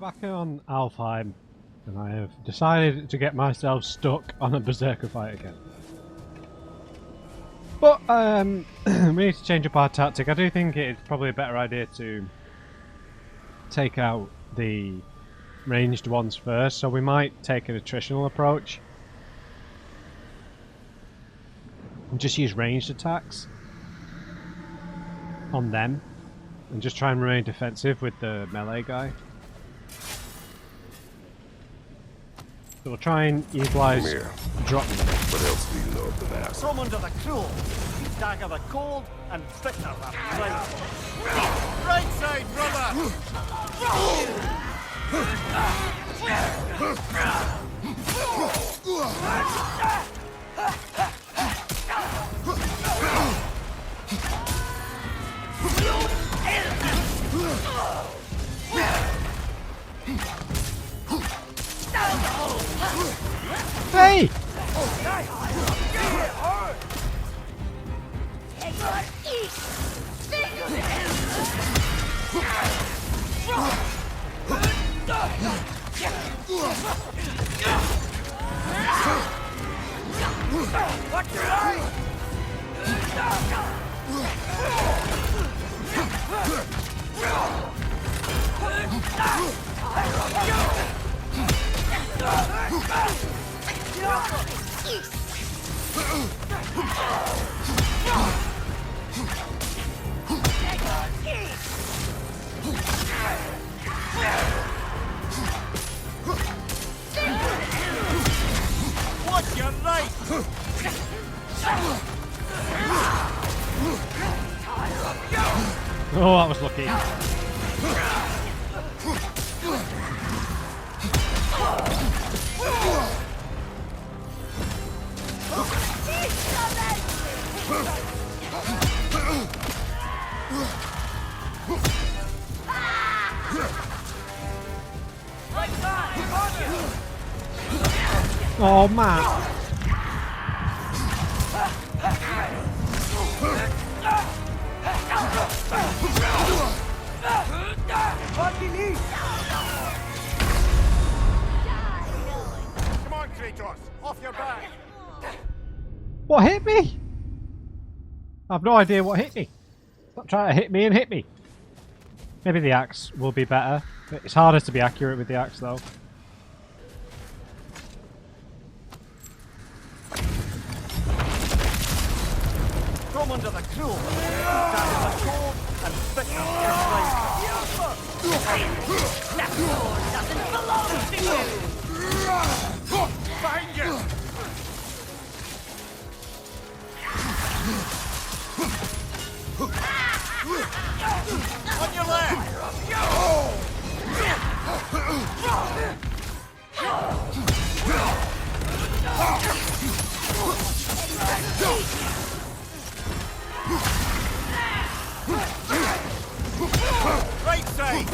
back on Alfheim, and I have decided to get myself stuck on a berserker fight again. But we need to change up our tactic. I do think it's probably a better idea to take out the ranged ones first, so we might take an attritional approach and just use ranged attacks on them and just try and remain defensive with the melee guy. So we'll try and utilise drop. What else do you know of the mask? From under the cruel, dagger the cold, and bitter the right. Right side, brother! Hey! What's your eye? What's your right? Oh, that was lucky. Oh man! Come on, Kratos, off your back. What hit me? I have no idea what hit me. Stop trying to hit me and hit me. Maybe the axe will be better. It's harder to be accurate with the axe though. From under the cruel, dagger the cold, and bitter the right. That sword doesn't belong to you! Behind you! On your left! Right side!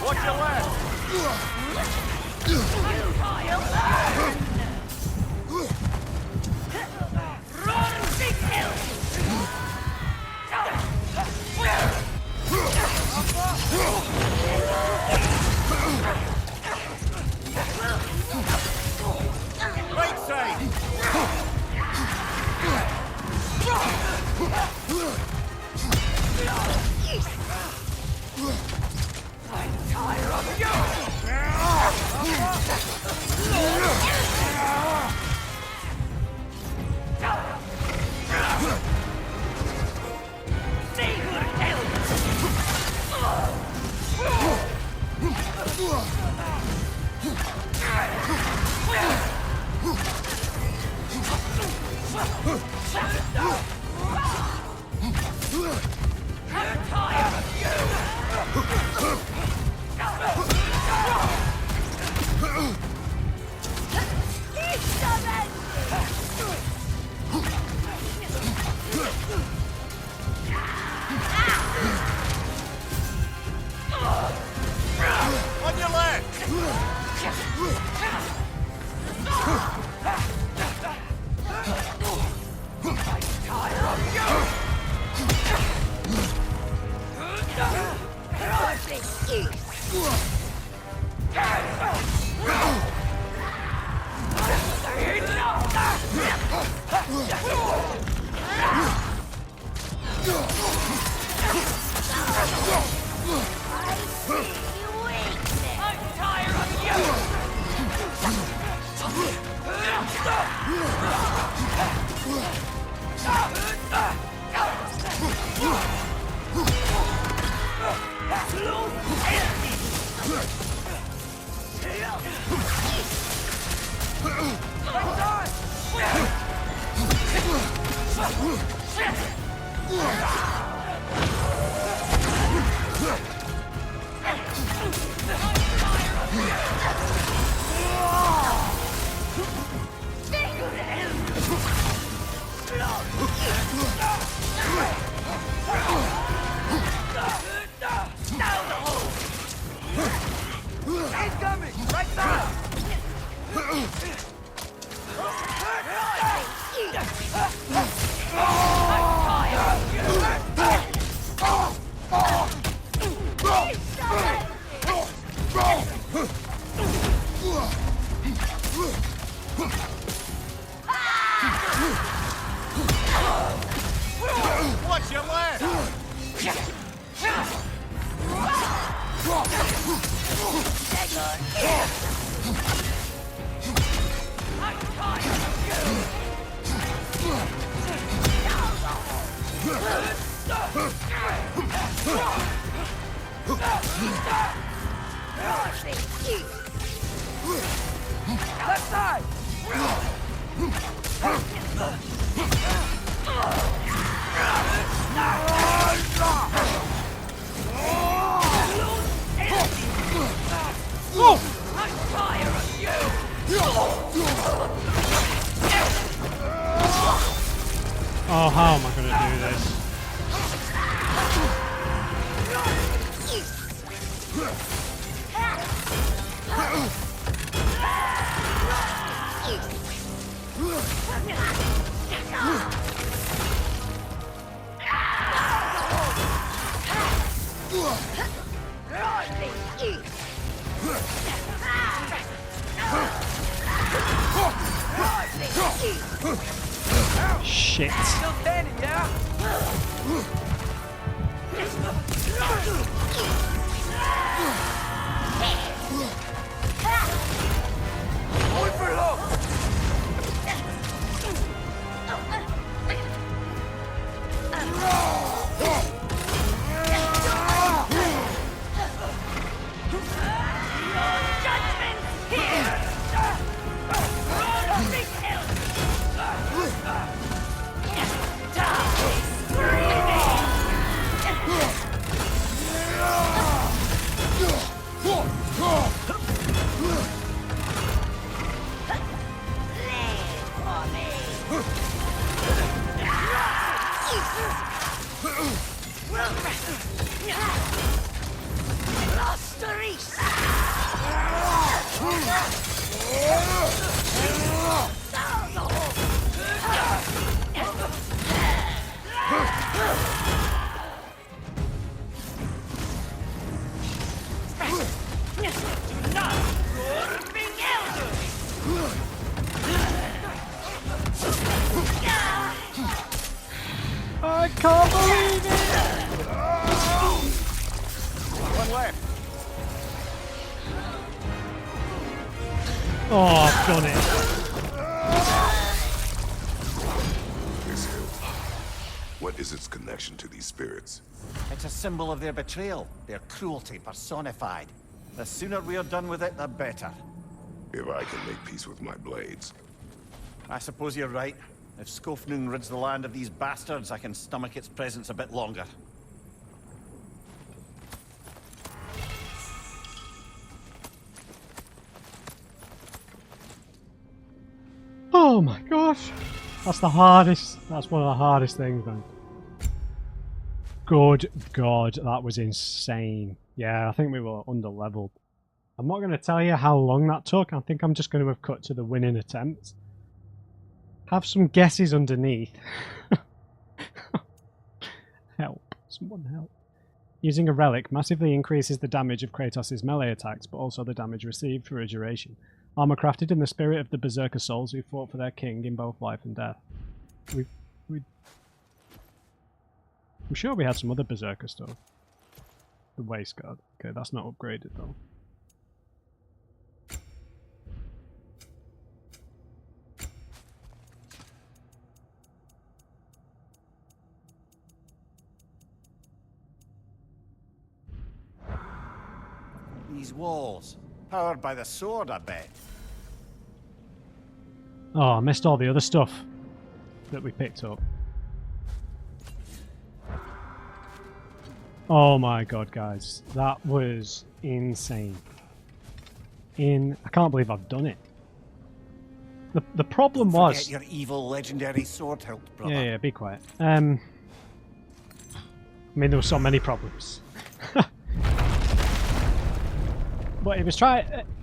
Watch your left! Right side! On your left! Watch your left! Left side! Oh! I'm tired of you! Oh, how am I going to do this? Shit. Still standing, yeah? Going for low! Judgment here! can't believe it! One left. Oh, I've done it. This hill. What is its connection to these spirits? It's a symbol of their betrayal, their cruelty personified. The sooner we're done with it, the better. If I can make peace with my blades. I suppose you're right. If Skofnung rids the land of these bastards, I can stomach its presence a bit longer. Oh my gosh. That's the hardest. That's one of the hardest things, man. Good God, that was insane. Yeah, I think we were under-leveled. I'm not going to tell you how long that took. I think I'm just going to have cut to the winning attempt. Have some guesses underneath. Help. Someone help. Using a relic massively increases the damage of Kratos' melee attacks, but also the damage received for a duration. Armor crafted in the spirit of the Berserker souls who fought for their king in both life and death. I'm sure we had some other Berserker stuff. The waist guard. Okay, that's not upgraded though. These walls, powered by the sword, I bet. Oh, I missed all the other stuff that we picked up. Oh my god, guys. That was insane. I can't believe I've done it. The problem was... Forget your evil legendary sword hilt, brother. Yeah, be quiet. I mean, there were so many problems. But it was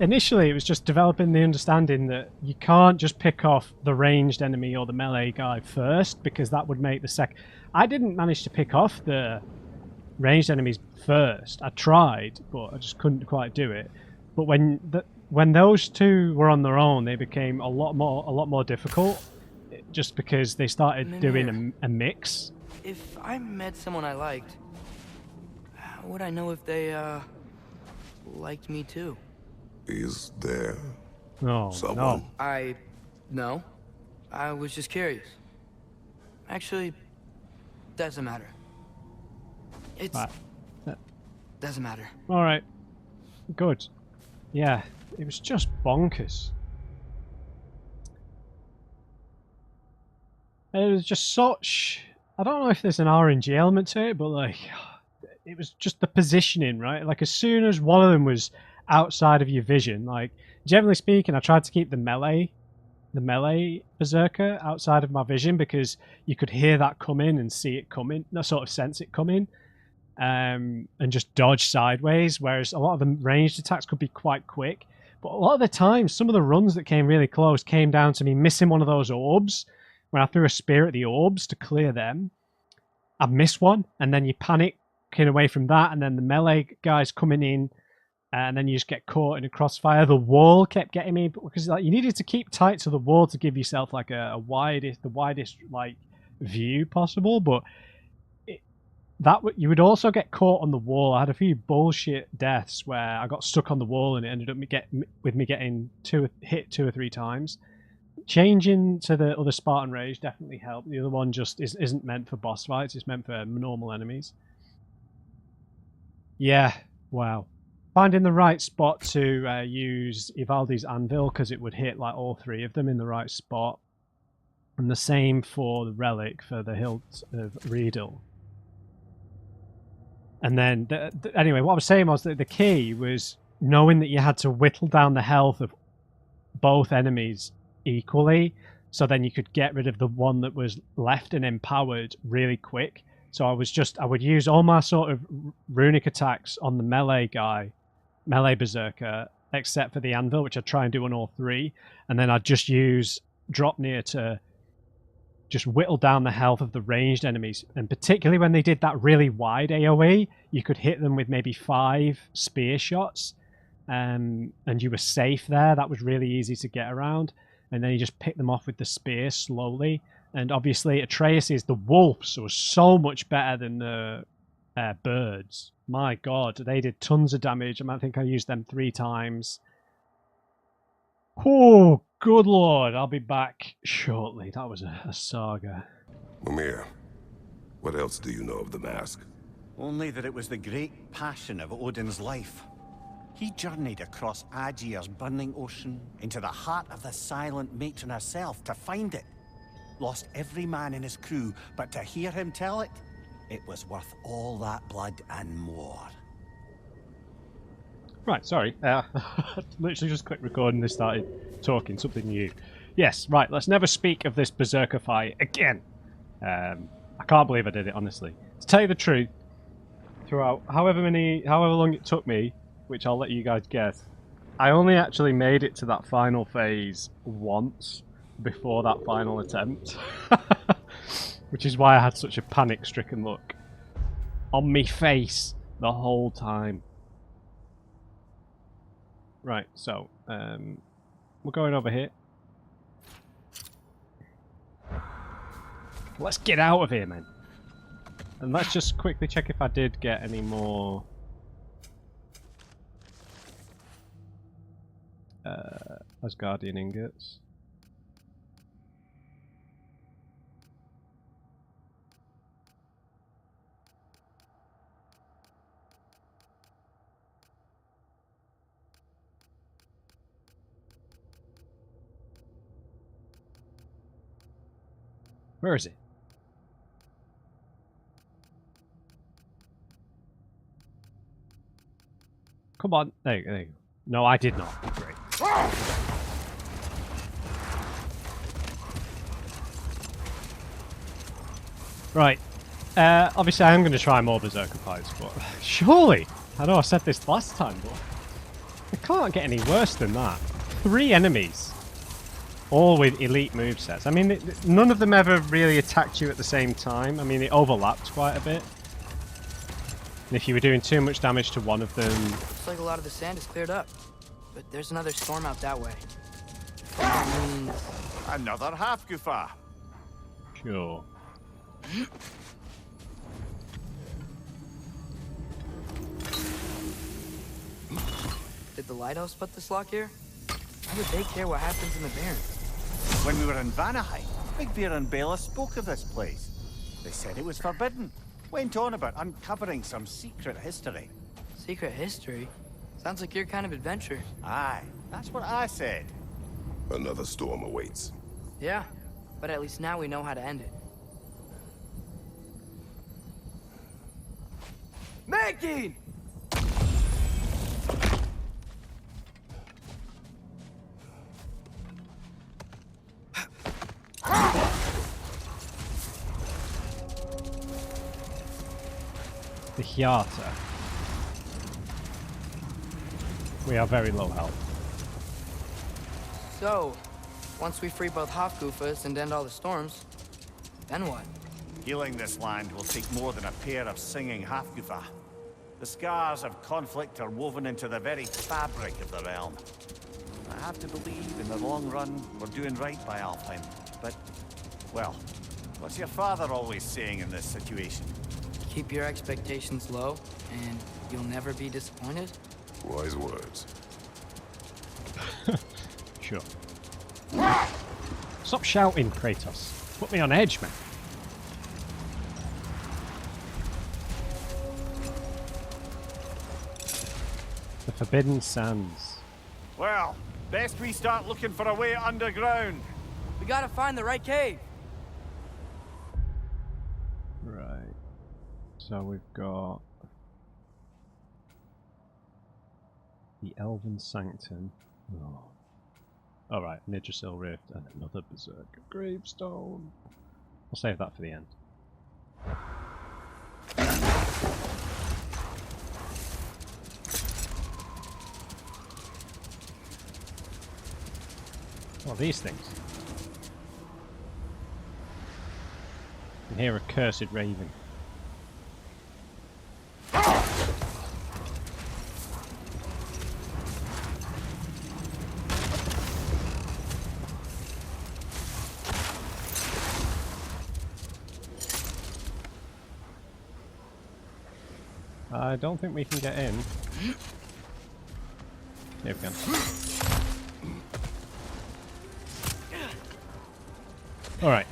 initially it was just developing the understanding that you can't just pick off the ranged enemy or the melee guy first, because that would make the second... I didn't manage to pick off the ranged enemies first. I tried, but I just couldn't quite do it. But when those two were on their own, they became a lot more difficult, just because they started doing a mix. If I met someone I liked, how would I know if they liked me too? Is there No, someone? No. I was just curious. Actually, doesn't matter. It's... doesn't matter. Alright. Good. Yeah, it was just bonkers. It was just such... I don't know if there's an RNG element to it, but like... It was just the positioning, right? Like, as soon as one of them was outside of your vision, like, generally speaking, I tried to keep the melee berserker outside of my vision, because you could hear that coming and see it coming, sort of sense it coming, and just dodge sideways, whereas a lot of the ranged attacks could be quite quick. But a lot of the time, some of the runs that came really close came down to me missing one of those orbs. When I threw a spear at the orbs to clear them, I missed one, and then you panic away from that, and then the melee guys coming in, and then you just get caught in a crossfire. The wall kept getting me, because like you needed to keep tight to the wall to give yourself like the widest like view possible. But you would also get caught on the wall. I had a few bullshit deaths where I got stuck on the wall, and it ended up with me getting hit 2 or 3 times. Changing to the other Spartan Rage definitely helped. The other one just isn't meant for boss fights. It's meant for normal enemies. Yeah, wow. Finding the right spot to use Ivaldi's anvil, because it would hit like all 3 of them in the right spot. And the same for the relic for the hilt of Riedel. And then, anyway, what I was saying was that the key was knowing that you had to whittle down the health of both enemies equally, so then you could get rid of the one that was left and empowered really quick. So I would use all my sort of runic attacks on the melee berserker, except for the anvil, which I'd try and do on all 3, and then I'd just use Dropnir to just whittle down the health of the ranged enemies. And particularly when they did that really wide AoE, you could hit them with maybe 5 spear shots, and you were safe there. That was really easy to get around. And then you just pick them off with the spear slowly. And obviously Atreus is the wolf, so so much better than the birds. My god, they did tons of damage. I think I used them 3 times. Oh, good lord, I'll be back shortly. That was a saga. Mimir, what else do you know of the mask? Only that it was the great passion of Odin's life. He journeyed across Aegir's burning ocean into the heart of the silent matron herself to find it. Lost every man in his crew, but to hear him tell it, it was worth all that blood and more. Right, sorry. Literally just clicked record and they started talking, something new. Yes, right, let's never speak of this berserker fight again. I can't believe I did it, honestly. To tell you the truth, throughout however long it took me, which I'll let you guys guess, I only actually made it to that final phase once before that final attempt. Which is why I had such a panic-stricken look on me face the whole time. Right, so, we're going over here. Let's get out of here, man. And let's just quickly check if I did get any more... Asgardian ingots. Where is it? Come on. There you go. No, I did not. Great. Right. Obviously I am going to try more berserker fights, but surely, I know I said this last time, but it can't get any worse than that. 3 enemies. All with elite movesets. I mean, none of them ever really attacked you at the same time. I mean, it overlapped quite a bit. And if you were doing too much damage to one of them... Looks like a lot of the sand is cleared up. But there's another storm out that way. That means... Another half-goofa. Sure. Did the lighthouse put this lock here? Why would they care what happens in the Barrens? When we were in Vanaheim, Big Bear and Bela spoke of this place. They said it was forbidden. Went on about uncovering some secret history. Secret history? Sounds like your kind of adventure. Aye, that's what I said. Another storm awaits. Yeah, but at least now we know how to end it. Making! The Hyata. We are very low health. So, once we free both Hofgufas and end all the storms, then what? Healing this land will take more than a pair of singing half-goofa. The scars of conflict are woven into the very fabric of the realm. I have to believe in the long run we're doing right by Alfheim. But, well, what's your father always saying in this situation? Keep your expectations low, and you'll never be disappointed? Wise words. Sure. Stop shouting, Kratos. Put me on edge, man. The Forbidden Sands. Well, best we start looking for a way underground. We gotta find the right cave! Right. So we've got the Elven Sanctum. Oh. Alright, Nidrasil Rift and another Berserker Gravestone. I'll save that for the end. What are these things? And here a cursed raven. I don't think we can get in. Here we can. Alright.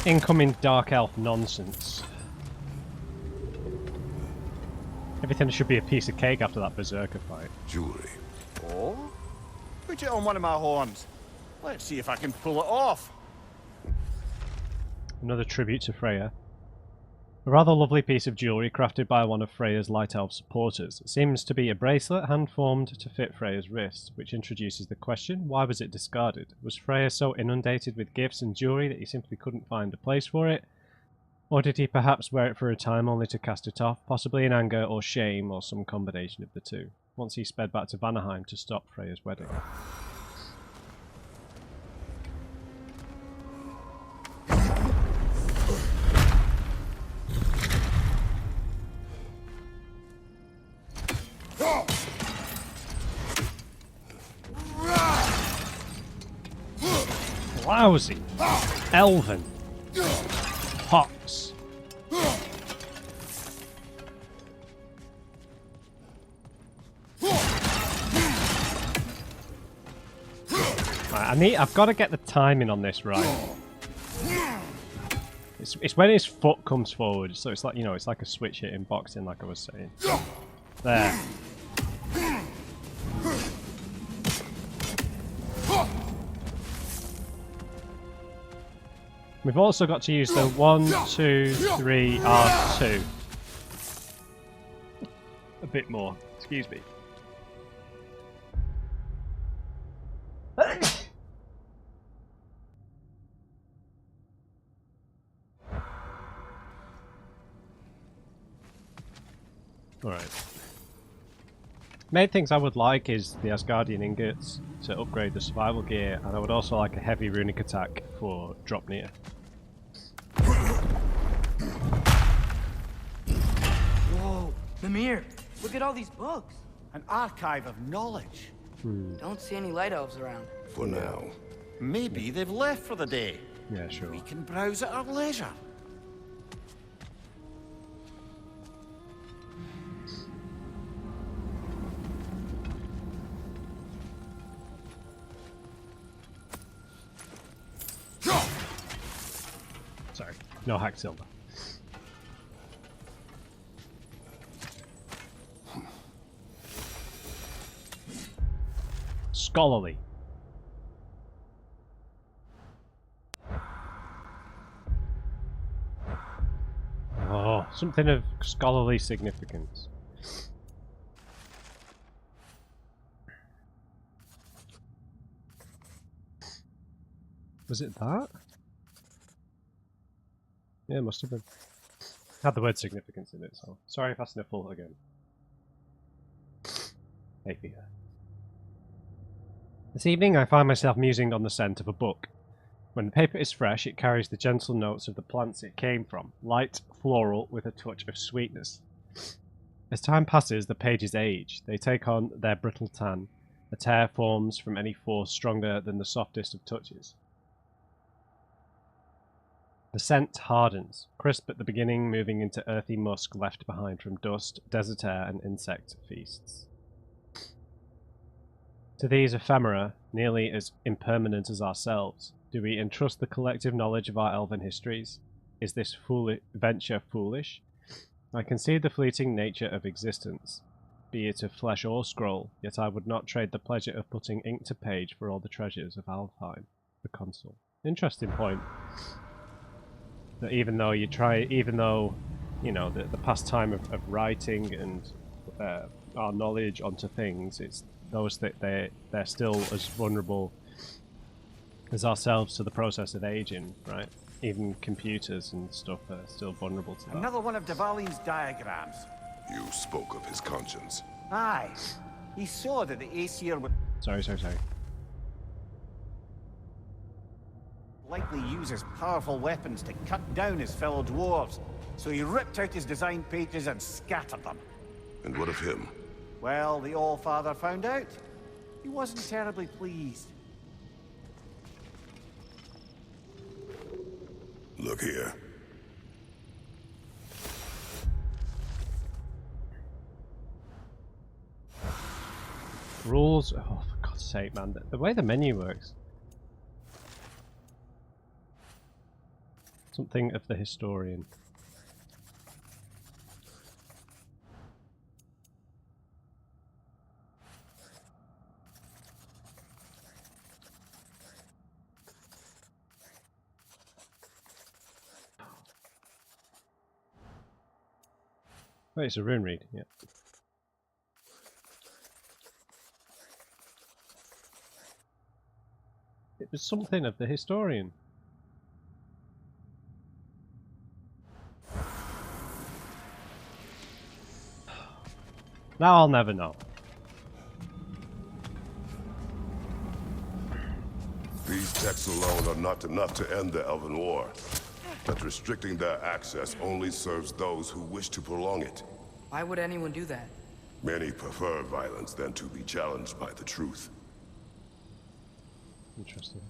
Incoming Dark Elf nonsense. Everything should be a piece of cake after that berserker fight. Jewelry. Oh? Put it on one of my horns. Let's see if I can pull it off. Another tribute to Freya. A rather lovely piece of jewellery crafted by one of Freya's Light Elf supporters. It seems to be a bracelet hand-formed to fit Freya's wrist, which introduces the question, why was it discarded? Was Freya so inundated with gifts and jewellery that he simply couldn't find a place for it? Or did he perhaps wear it for a time only to cast it off, possibly in anger or shame or some combination of the two, once he sped back to Vanaheim to stop Freya's wedding? Lousy. Elven. Pox. Right, I've got to get the timing on this right. It's when his foot comes forward, so it's like, you know, it's like a switch hit in boxing, like I was saying. There. We've also got to use the 1, 2, 3, R2. A bit more. Excuse me. Alright. Main things I would like is the Asgardian ingots to upgrade the survival gear, and I would also like a heavy runic attack for drop near. Whoa, Mimir, look at all these books. An archive of knowledge. Don't see any light elves around. For now. Maybe they've left for the day. Yeah, sure. We can browse at our leisure. Sorry, no hack silver. Scholarly. Oh, something of scholarly significance. Was it that? Yeah, it must have been. Had the word significance in it, so sorry if I sniffle again. Hey, Peter. This evening I find myself musing on the scent of a book. When the paper is fresh, it carries the gentle notes of the plants it came from, light, floral, with a touch of sweetness. As time passes, the pages age. They take on their brittle tan. A tear forms from any force stronger than the softest of touches. The scent hardens, crisp at the beginning, moving into earthy musk left behind from dust, desert air, and insect feasts. To these ephemera, nearly as impermanent as ourselves, do we entrust the collective knowledge of our elven histories? Is this venture foolish? I concede the fleeting nature of existence, be it of flesh or scroll, yet I would not trade the pleasure of putting ink to page for all the treasures of Alfheim, the consul. Interesting point. That even though, you know, the pastime of writing and our knowledge onto things, it's those that they're still as vulnerable as ourselves to the process of aging, right? Even computers and stuff are still vulnerable to that. Another one of Dvalin's diagrams. You spoke of his conscience. Aye. He saw that the Aesir would Sorry. likely use his powerful weapons to cut down his fellow dwarves. So he ripped out his design pages and scattered them. And what of him? Well, the All-Father found out. He wasn't terribly pleased. Look here. Rules. Oh, for God's sake, man! The way the menu works. Something of the historian. Wait, it's a rune read. Yeah. It was something of the historian. Now I'll never know. These texts alone are not enough to end the Elven War. But restricting their access only serves those who wish to prolong it. Why would anyone do that? Many prefer violence than to be challenged by the truth. Interesting.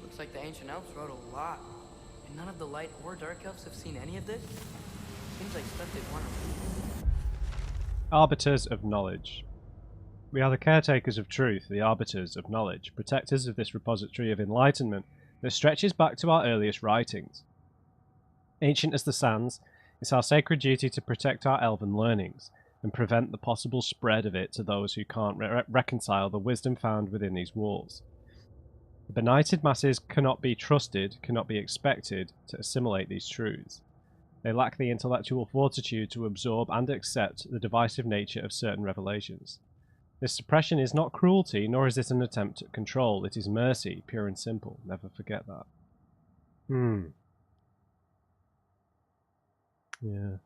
Looks like the ancient elves wrote a lot. And none of the light or dark elves have seen any of this? Seems like stuff they'd want to read. Arbiters of knowledge. We are the caretakers of truth, the arbiters of knowledge, protectors of this repository of enlightenment that stretches back to our earliest writings. Ancient as the sands, it's our sacred duty to protect our elven learnings and prevent the possible spread of it to those who can't reconcile the wisdom found within these walls. The benighted masses cannot be trusted, cannot be expected to assimilate these truths. They lack the intellectual fortitude to absorb and accept the divisive nature of certain revelations. This suppression is not cruelty, nor is it an attempt at control. It is mercy, pure and simple. Never forget that. Yeah.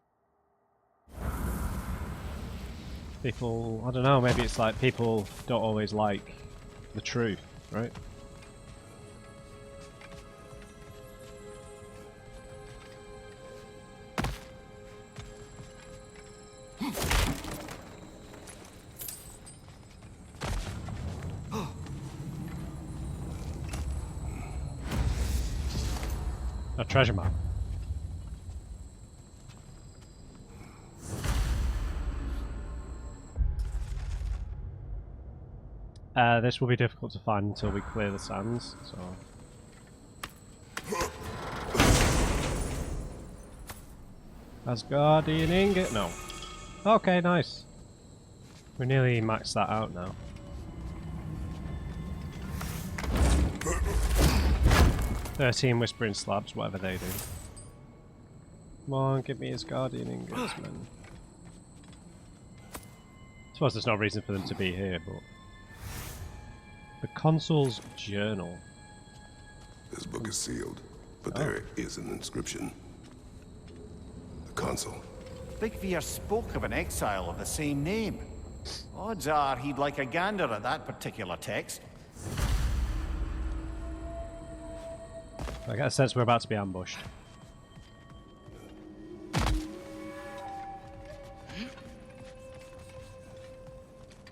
People, I don't know, maybe it's like people don't always like the truth, right? A treasure map. This will be difficult to find until we clear the sands, so... Asgardian ingot? No. Okay, nice. We nearly maxed that out now. "13 whispering slabs," whatever they do. Come on, give me Asgardian ingots, man. I suppose there's no reason for them to be here, but... The consul's journal. This book is sealed, but there is an inscription. The consul. Big Veer spoke of an exile of the same name. Odds are he'd like a gander at that particular text. I get a sense we're about to be ambushed.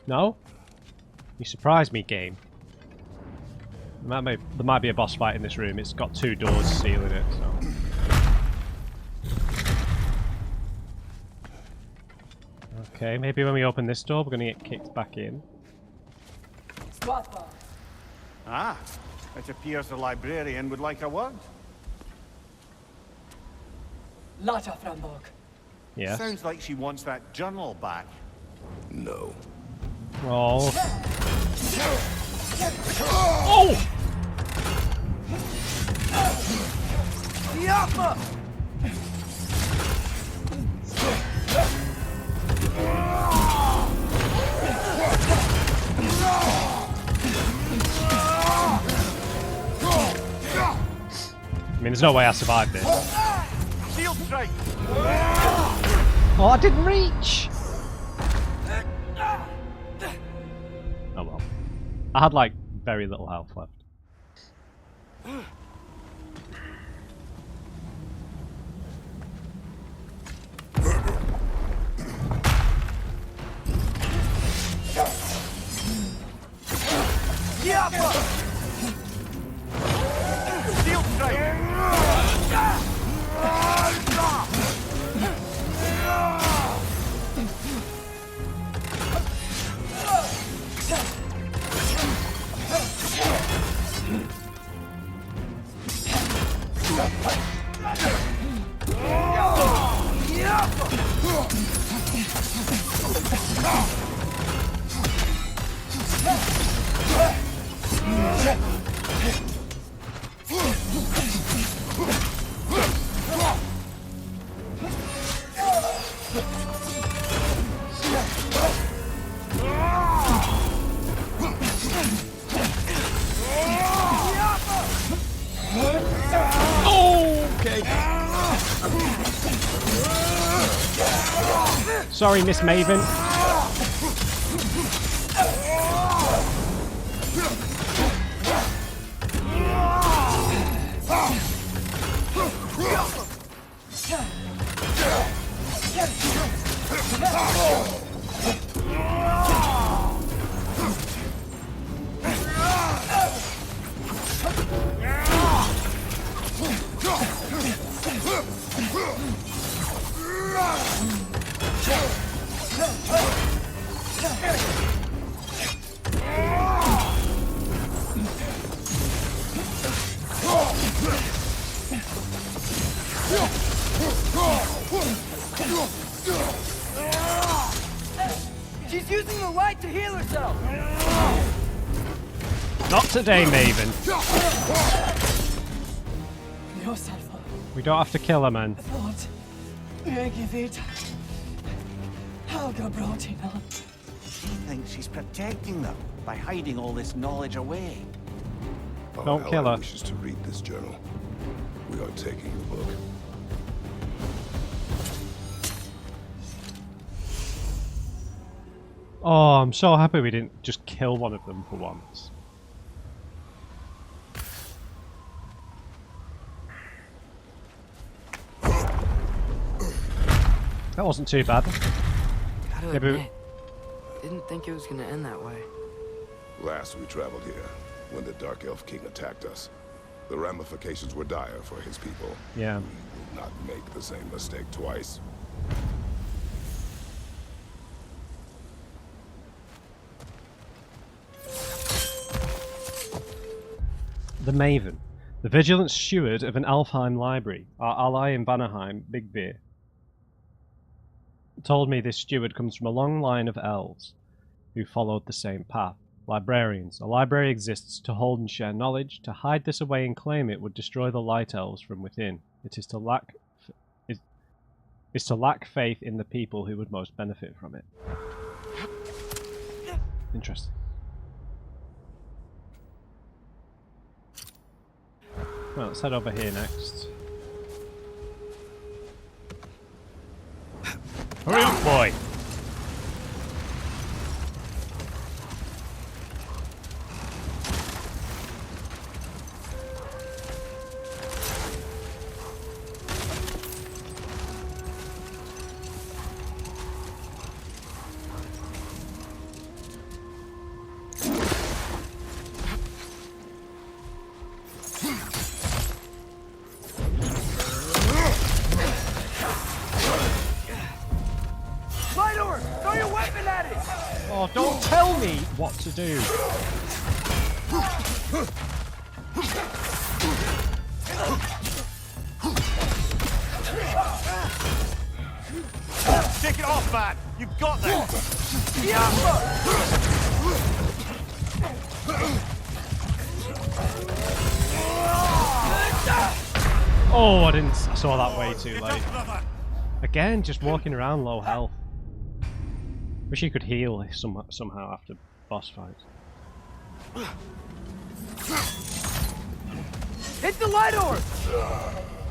No? You surprised me, game. There might be a boss fight in this room. It's got 2 doors sealing it, so... Okay, maybe when we open this door, we're going to get kicked back in. Ah, it appears the librarian would like a word. Lata Framborg. Yes. Sounds like she wants that journal back. No. Oh. Oh! I mean, there's no way I survived this. Shield strike! Oh, I didn't reach! Oh well. I had like very little health left. Shield strike! Okay. Sorry, Miss Maven. She's using the light to heal herself! Not today, Maven. Yourself, We don't have to kill her, man. thought. Jag vet. Helga brought him up. She thinks she's protecting them by hiding all this knowledge away. Don't kill her. Wishes to read this journal. We are taking the book. Oh, I'm so happy we didn't just kill one of them for once. That wasn't too bad. Gotta Yeah, but- admit, didn't think it was gonna end that way. Last we traveled here, when the Dark Elf King attacked us, the ramifications were dire for his people. Yeah. We will not make the same mistake twice. The Maven, the vigilant steward of an Alfheim library, our ally in Vanaheim, Big Beer, told me this steward comes from a long line of elves who followed the same path. Librarians. A library exists to hold and share knowledge. To hide this away and claim it would destroy the light elves from within. It is to lack faith in the people who would most benefit from it. Interesting. Well, let's head over here next. Hurry up, boy! Lightor! Throw your weapon at it! Oh, don't tell me what to do! Take it off, man! You've got this! Oh, I saw that way too late. Again, just walking around low health. Wish he could heal somehow after boss fights. Hit the light orb!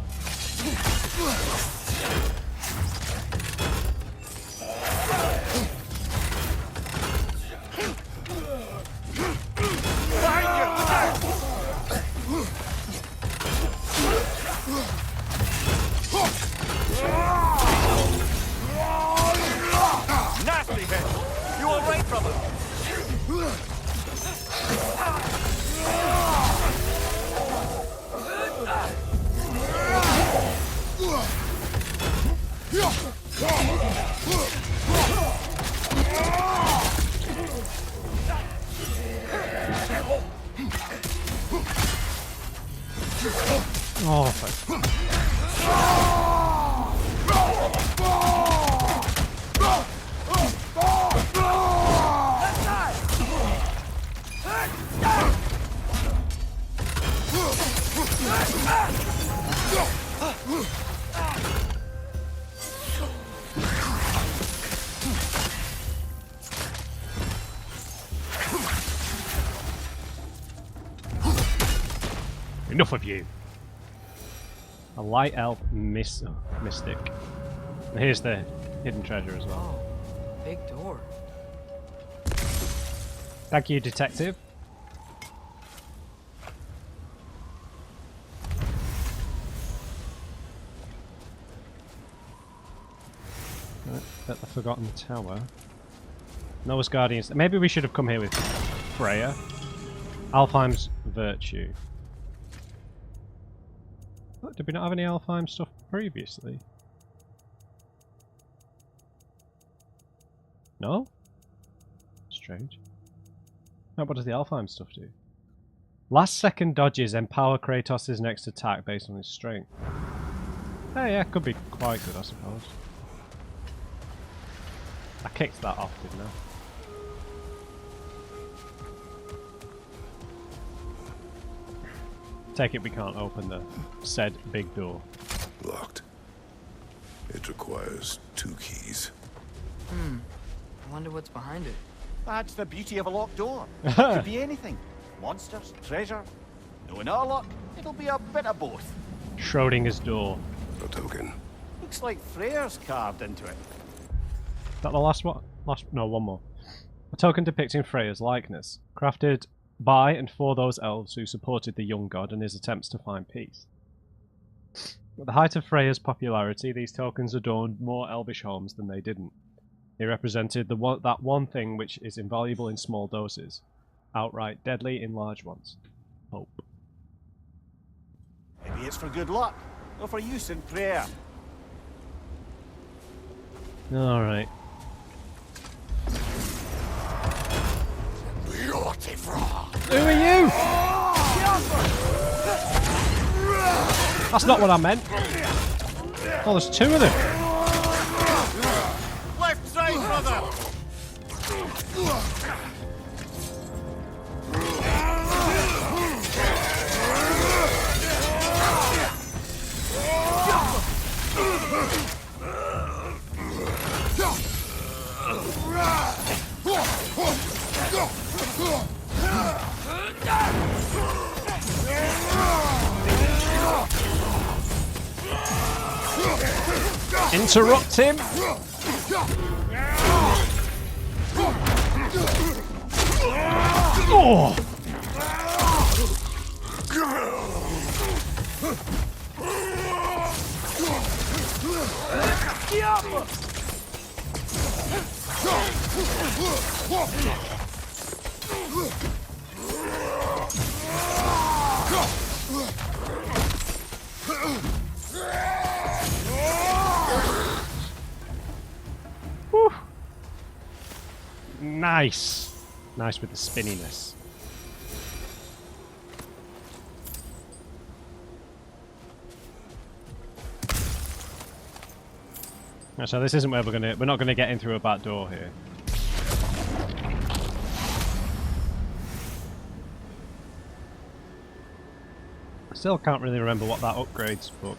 Nasty hit! You all right, brother? Oh, fuck. enough of you. A light elf mystic. And here's the hidden treasure as well. Oh, big door. Thank you, detective. Right, at the Forgotten Tower. No Asgardians. Maybe we should have come here with Freya. Alfheim's virtue. What, did we not have any Alfheim stuff previously? No? Strange. No, what does the Alfheim stuff do? Last second dodges empower Kratos' next attack based on his strength. Oh yeah, could be quite good, I suppose. I kicked that off, didn't I? Take it we can't open the said big door. Locked. It requires 2 keys. I wonder what's behind it. That's the beauty of a locked door. It could be anything. Monsters, treasure. Knowing our luck, it'll be a bit of both. Schrodinger's door. A token. Looks like Freyr's carved into it. Is that the last one? No, one more. A token depicting Freya's likeness, crafted by and for those elves who supported the young god in his attempts to find peace. At the height of Freya's popularity, these tokens adorned more elvish homes than they didn't. They represented that one thing which is invaluable in small doses, outright deadly in large ones. Hope. Maybe it's for good luck, or for use in prayer. Alright. Who are you? That's not what I meant. Oh, there's 2 of them. Left side, brother! Interrupt him. Oh. Whew. Nice. Nice with the spinniness. So this isn't where we're not gonna get in through a back door here. Still can't really remember what that upgrades, but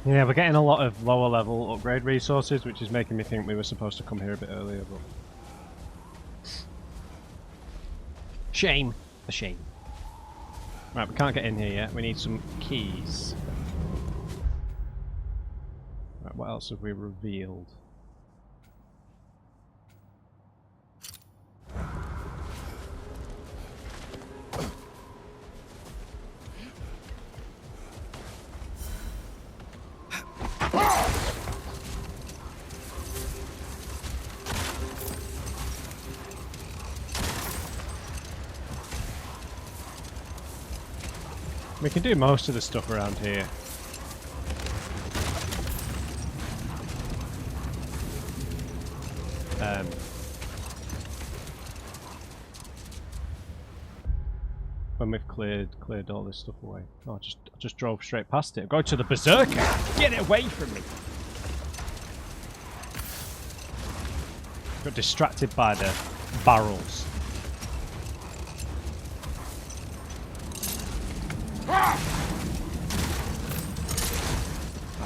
yeah, we're getting a lot of lower level upgrade resources, which is making me think we were supposed to come here a bit earlier, but shame. A shame. Right, we can't get in here yet. We need some keys. Right, what else have we revealed? We can do most of the stuff around here. When we've cleared all this stuff away. Oh, I just drove straight past it. Go to the berserker! Get it away from me! Got distracted by the barrels.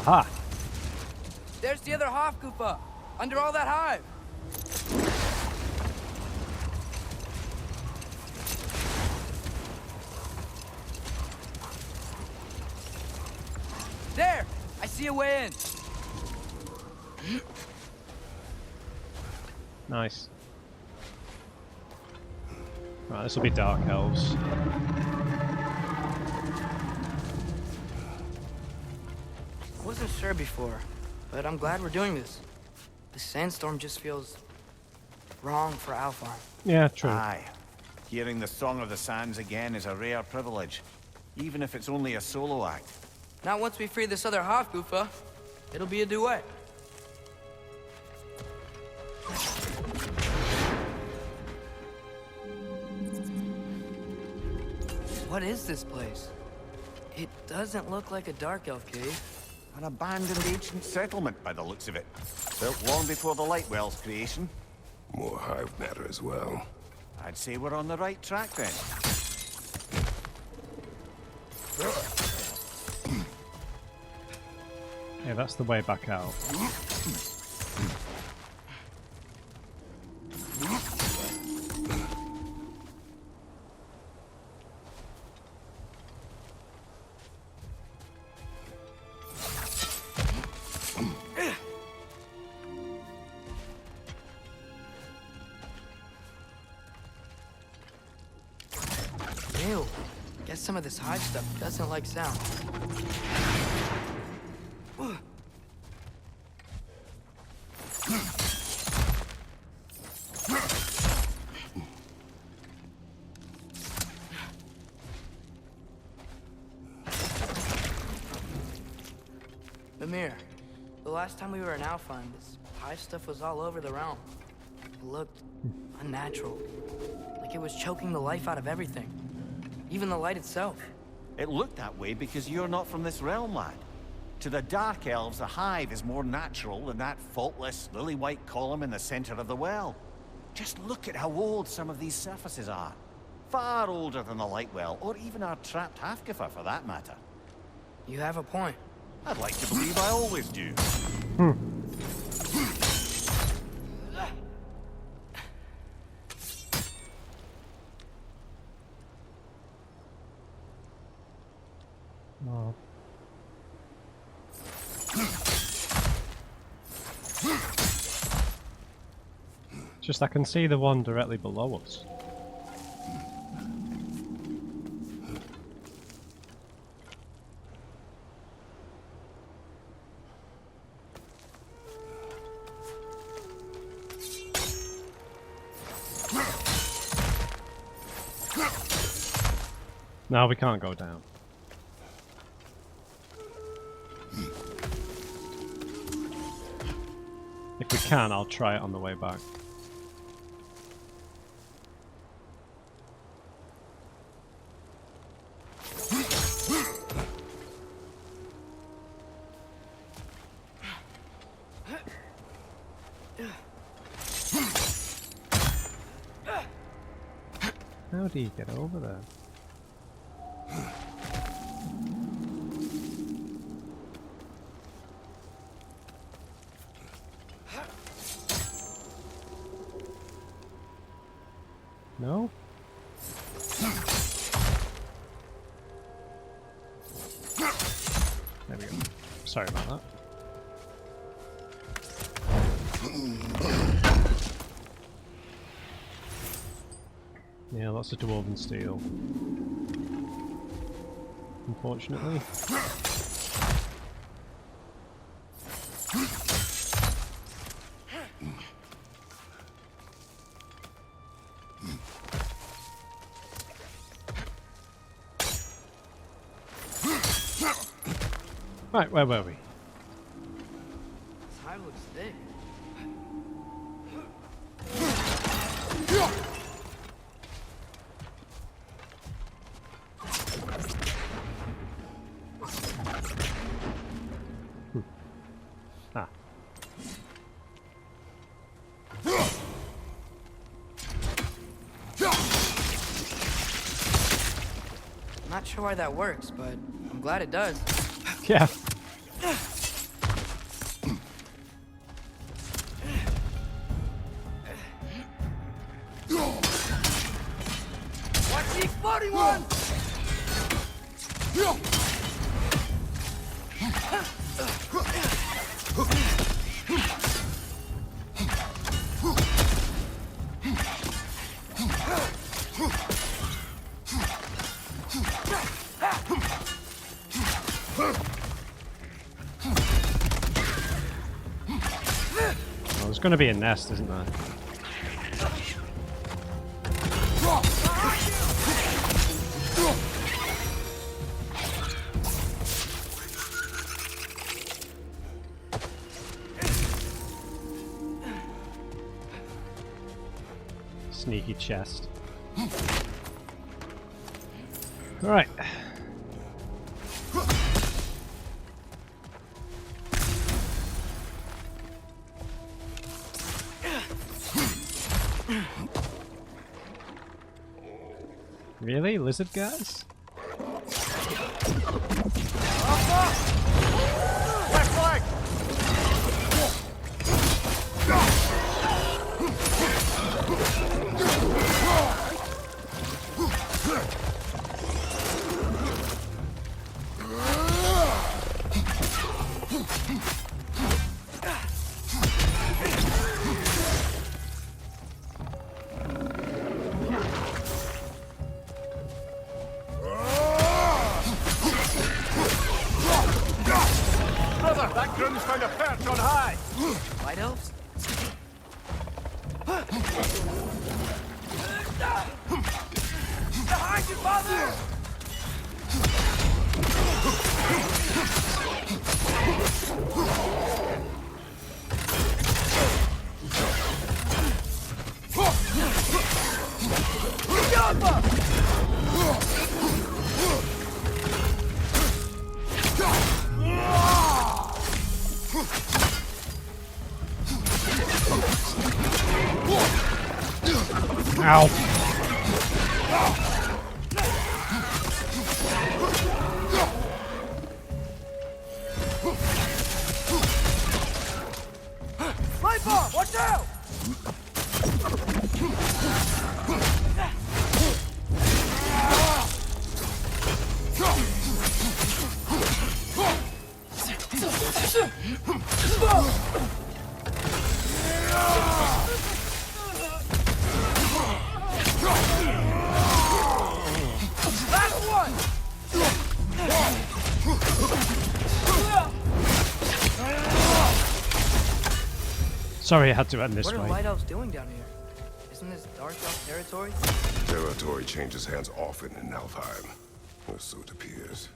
Aha! There's the other Hofgufa, under all that hive. see a way in. Nice. Right, this will be Dark Elves. I wasn't sure before, but I'm glad we're doing this. The sandstorm just feels wrong for Alfheim. Yeah, true. Aye. Hearing the Song of the Sands again is a rare privilege, even if it's only a solo act. Not once we free this other Hofgufa, it'll be a duet. What is this place? It doesn't look like a Dark Elf cave. An abandoned ancient settlement by the looks of it. Built long before the Lightwell's creation. More hive matter as well. I'd say we're on the right track then. Yeah, that's the way back out. Ew. Guess some of this hive stuff doesn't like sound. Mimir, the last time we were in Alfheim, this hive stuff was all over the realm. It looked unnatural. Like it was choking the life out of everything. Even the light itself. It looked that way because you're not from this realm, lad. To the Dark Elves, a hive is more natural than that faultless, lily-white column in the center of the well. Just look at how old some of these surfaces are. Far older than the Lightwell, or even our trapped Hafgifa for that matter. You have a point. I'd like to believe I always do. Oh. Just I can see the one directly below us. No, we can't go down. If we can, I'll try it on the way back. How do you get over there? No? There we go. Sorry about that. Yeah, lots of dwarven steel. Unfortunately. Right, where were we? This hive looks thick. Ah. I'm not sure why that works, but I'm glad it does. Yeah. Watch the exploding one! going to be a nest, isn't there? Sneaky chest. Alright. Really? Lizard guys? Left leg! Brother, that groom's found a perch on high! White elves? Behind you, father! Ow! Light bomb! Watch out! Last one! Sorry, I had to end this What are way. White Elves doing down here? Isn't this Dark Elf territory? Territory changes hands often in Alfheim, or so it appears.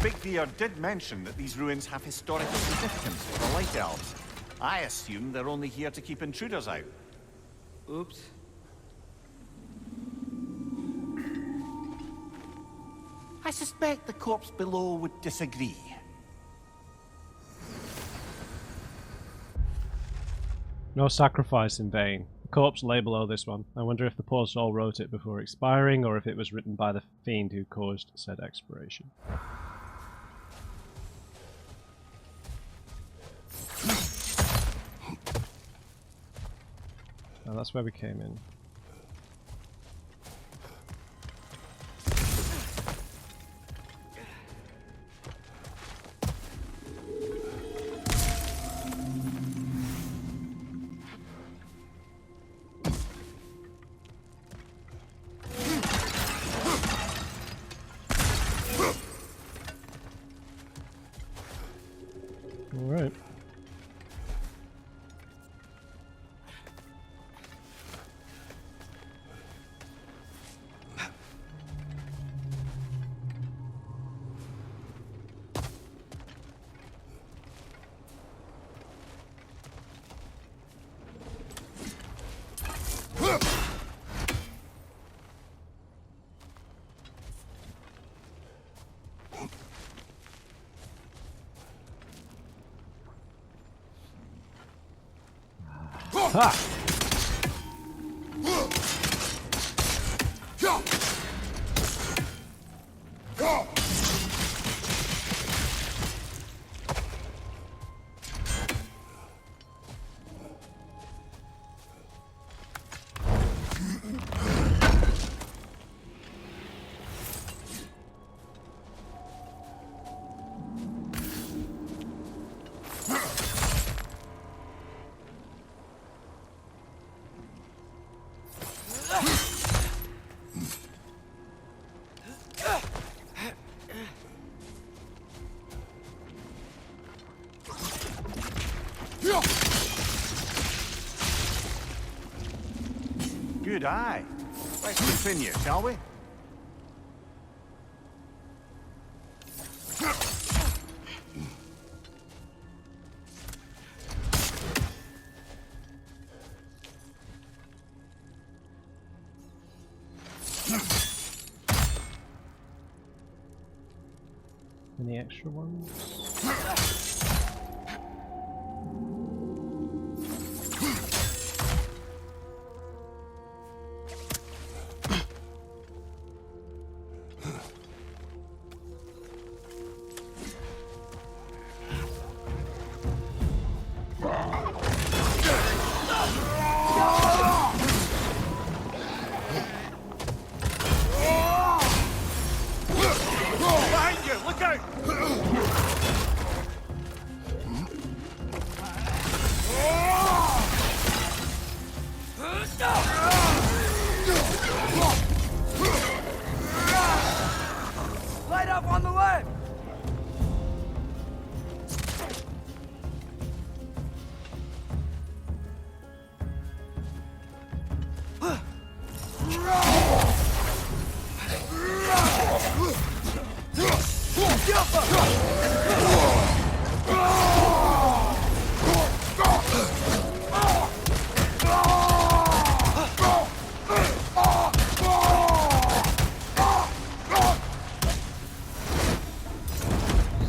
Big Bear did mention that these ruins have historical significance for the Light Elves. I assume they're only here to keep intruders out. Oops. I suspect the corpse below would disagree. No sacrifice in vain. The corpse lay below this one. I wonder if the poor soul wrote it before expiring, or if it was written by the fiend who caused said expiration. Oh, that's where we came in. Alright. Ha! Good eye. Let's continue, shall we? Any extra ones? Behind you! Look out! Light up on the left!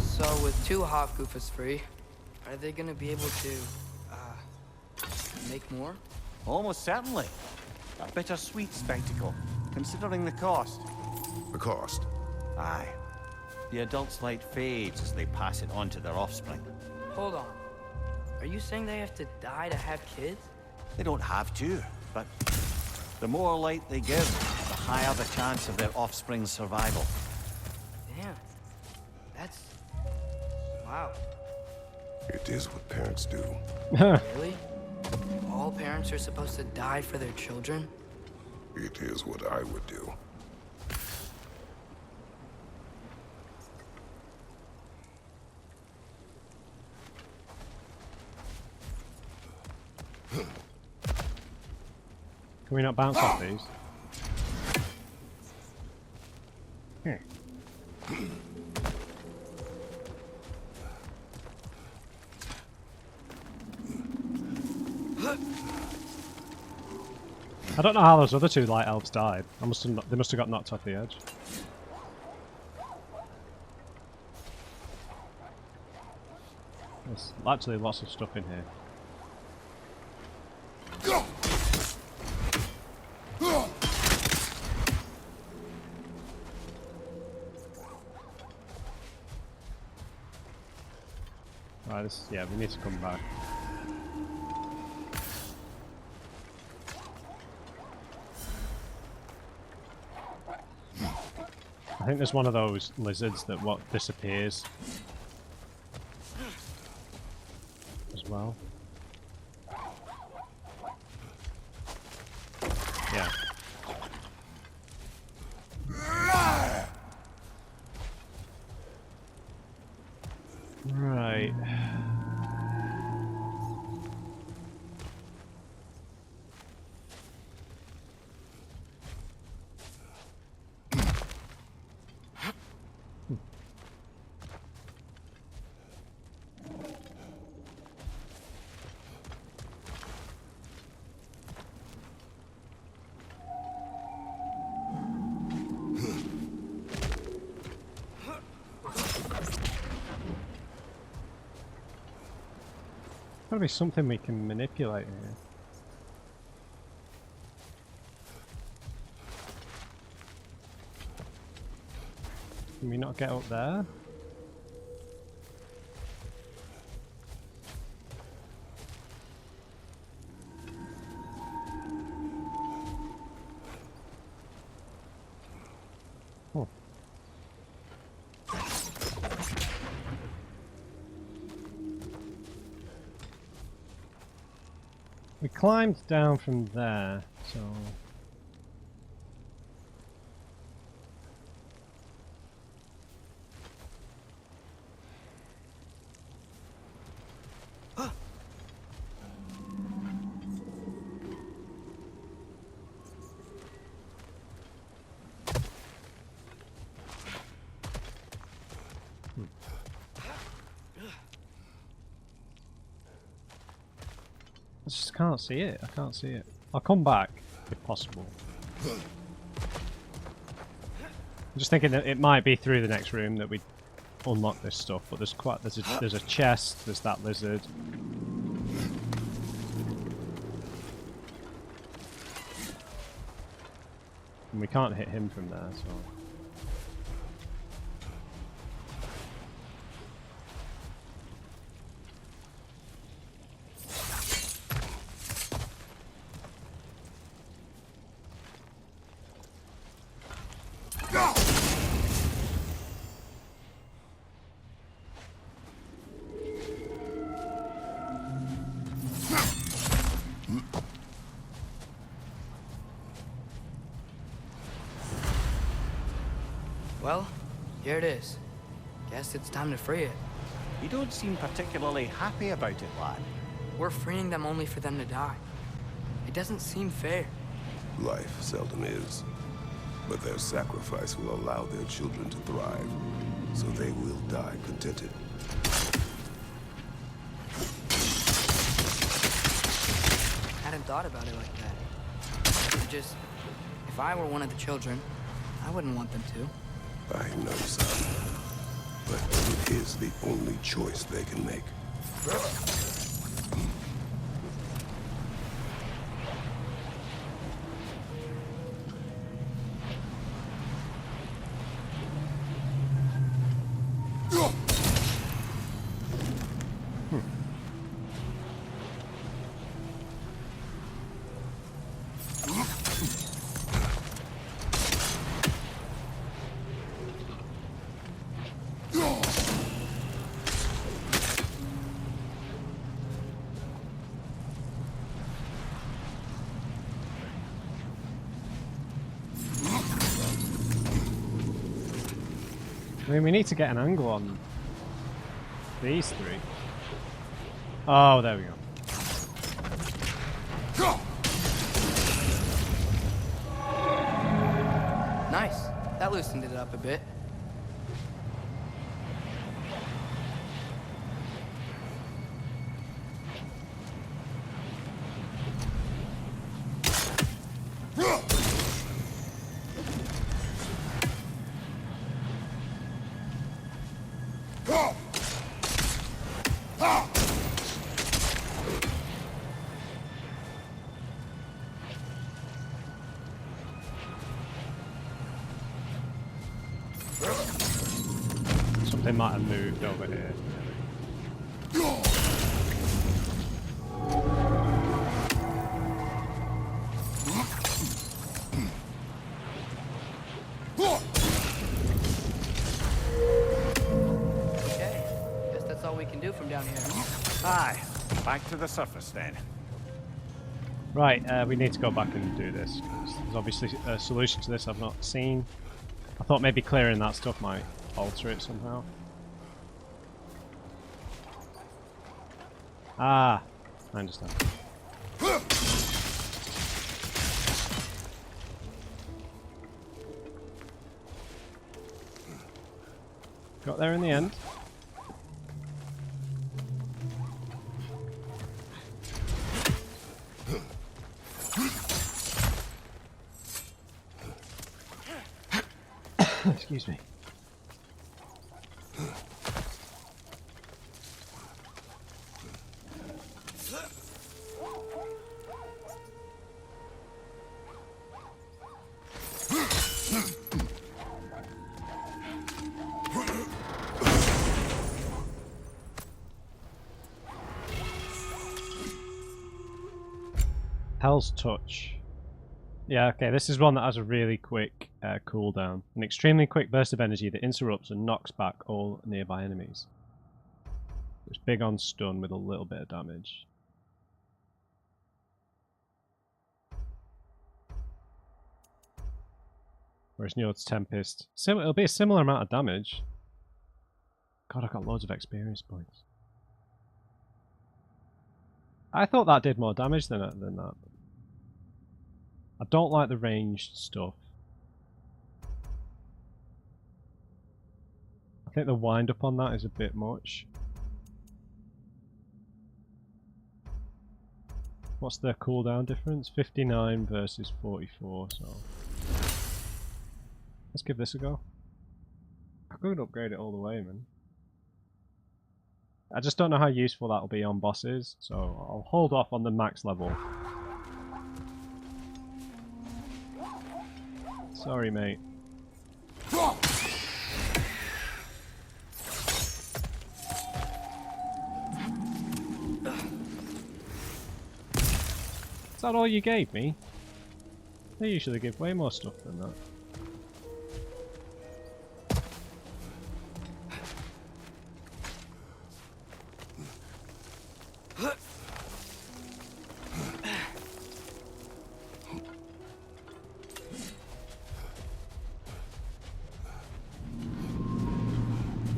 So with two Hofgufas free, are they gonna be able to, make more? Almost certainly. A bittersweet spectacle, considering the cost. The cost. Aye. The adult's light fades as they pass it on to their offspring. Hold on. Are you saying they have to die to have kids? They don't have to, but the more light they give, the higher the chance of their offspring's survival. Damn. That's... wow. It is what parents do. Really? All parents are supposed to die for their children? It is what I would do. Can we not bounce off these? I don't know how those other two light elves died. They must have got knocked off the edge. There's actually lots of stuff in here. Right, yeah, we need to come back. I think there's one of those lizards that disappears as well. Yeah. Right. Gotta be something we can manipulate here. Can we not get up there? Oh. We climbed down from there, so... I just can't see it. I can't see it. I'll come back if possible. I'm just thinking that it might be through the next room that we unlock this stuff, but there's a chest, there's that lizard. And we can't hit him from there, so... Well, here it is. Guess it's time to free it. You don't seem particularly happy about it, lad. We're freeing them only for them to die. It doesn't seem fair. Life seldom is. But their sacrifice will allow their children to thrive. So they will die contented. Hadn't thought about it like that. Just, if I were one of the children, I wouldn't want them to. I know, son. But it is the only choice they can make. I mean, we need to get an angle on these three. Oh, there we go. Nice. That loosened it up a bit. Something might have moved over here. Okay. Guess that's all we can do from down here. Aye, back to the surface then. Right, we need to go back and do this. There's obviously a solution to this I've not seen. I thought maybe clearing that stuff might alter it somehow. Ah, I understand. Got there in the end. Excuse me. Hell's Touch. Yeah, okay, this is one that has a really quick cooldown. An extremely quick burst of energy that interrupts and knocks back all nearby enemies. It's big on stun with a little bit of damage. Whereas Njord's Tempest, it'll be a similar amount of damage. God, I got loads of experience points. I thought that did more damage than that. I don't like the ranged stuff. I think the wind up on that is a bit much. What's their cooldown difference? 59 versus 44, so... Let's give this a go. I could upgrade it all the way, man. I just don't know how useful that'll be on bosses, so I'll hold off on the max level. Sorry, mate. Is that all you gave me? They usually give way more stuff than that.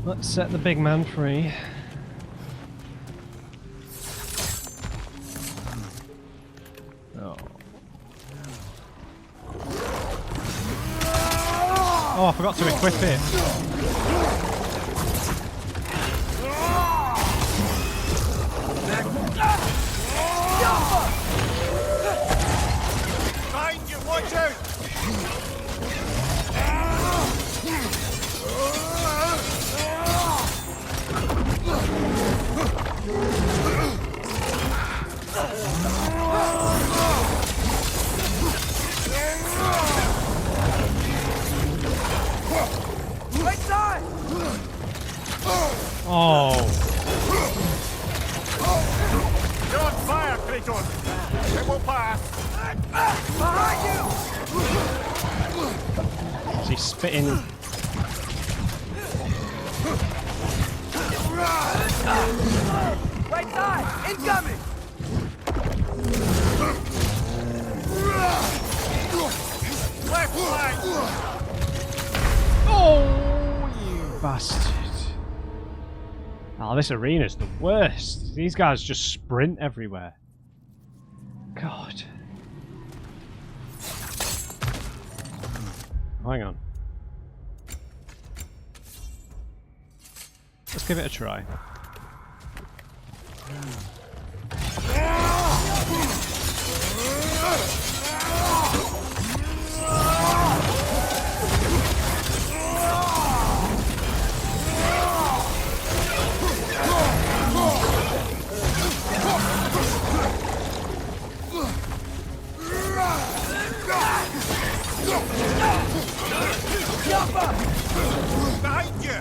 Let's set the big man free. Oh. Oh, I forgot to equip it. Behind you, watch out! Right side! Oh. You're on fire, Kratos! It will pass! Behind you! Is he spitting? Right side! Incoming! Left flank! Oh, you bastard. Oh, this arena's the worst. These guys just sprint everywhere. God. Hang on. Let's give it a try. Behind you!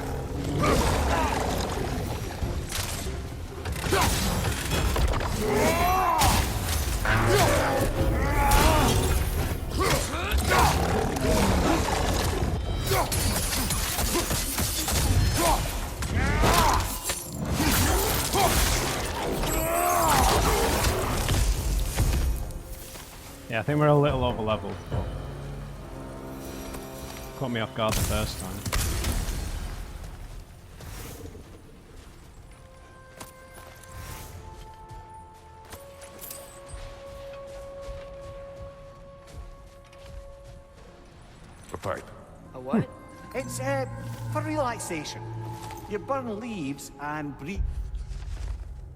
Yeah, I think we're a little over level. Caught me off guard the first time. A pipe. A what? It's for relaxation. You burn leaves and breathe.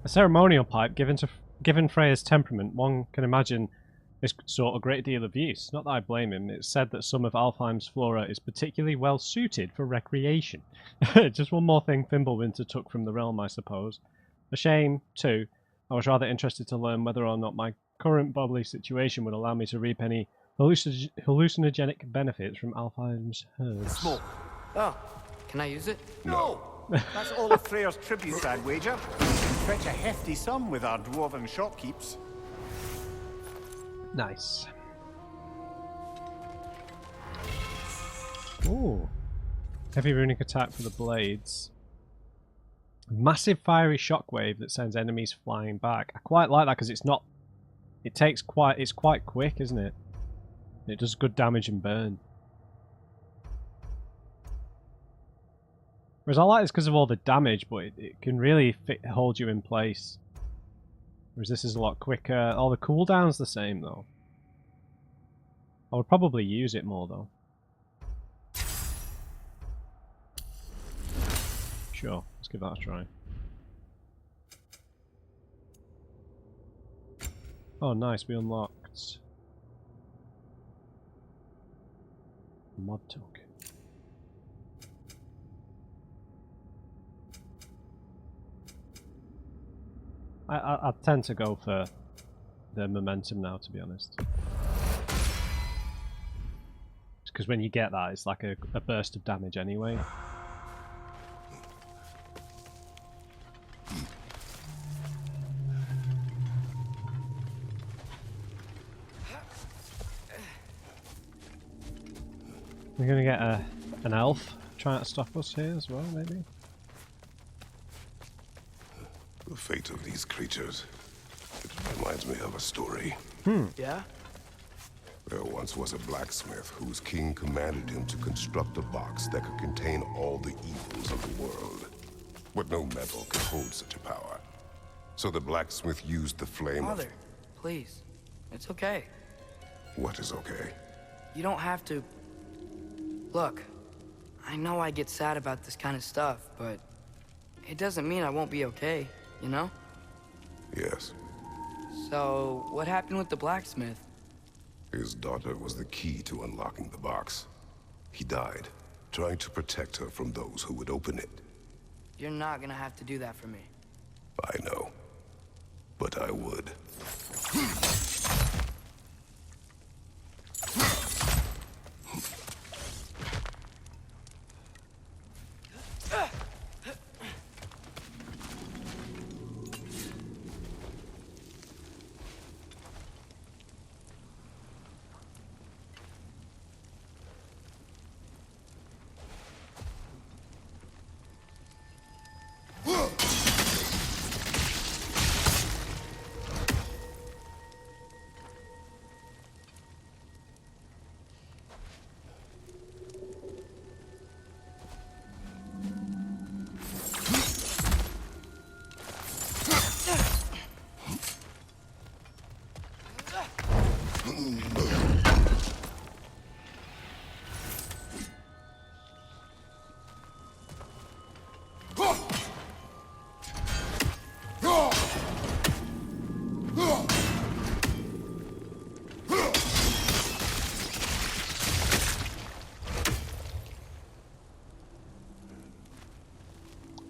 A ceremonial pipe given Freya's temperament, one can imagine this sort a great deal of use. Not that I blame him. It's said that some of Alfheim's flora is particularly well suited for recreation. Just one more thing Fimbulwinter took from the realm, I suppose. A shame, too. I was rather interested to learn whether or not my current bodily situation would allow me to reap any hallucinogenic benefits from Alfheim's herbs. Smoke. Oh, can I use it? No! That's all of Freyr's tributes, I'd wager. Fetch a hefty sum with our dwarven shopkeeps. Nice. Ooh. Heavy runic attack for the blades. Massive fiery shockwave that sends enemies flying back. I quite like that because it's not... it's quite quick, isn't it? It does good damage and burn. Whereas I like this because of all the damage, but it can really hold you in place. Whereas this is a lot quicker. Oh, the cooldown's the same though. I would probably use it more though. Sure, let's give that a try. Oh, nice. We unlocked mod token. I tend to go for the momentum now, to be honest. Because when you get that, it's like a burst of damage anyway. We're gonna get an elf trying to stop us here as well, maybe? The fate of these creatures, it reminds me of a story. Yeah? There once was a blacksmith whose king commanded him to construct a box that could contain all the evils of the world. But no metal could hold such a power. So the blacksmith used the flame of... Mother, please. It's okay. What is okay? You don't have to... Look, I know I get sad about this kind of stuff, but it doesn't mean I won't be okay, you know? Yes. So, what happened with the blacksmith? His daughter was the key to unlocking the box. He died, trying to protect her from those who would open it. You're not gonna have to do that for me. I know. But I would.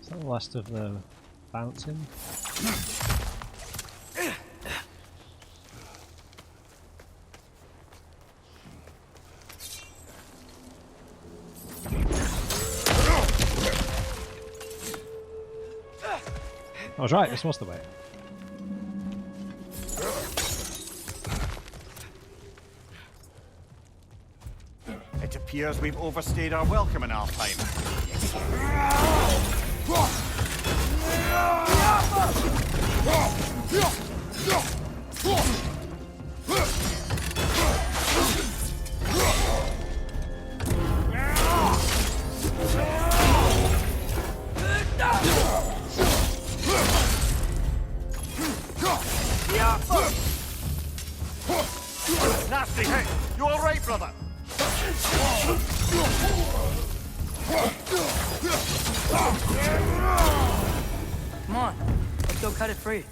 Is that the last of the bouncing? I was right, this was the way. It appears we've overstayed our welcome in Alfheim. Nasty hit! You alright, brother? Come on, let's go cut it free.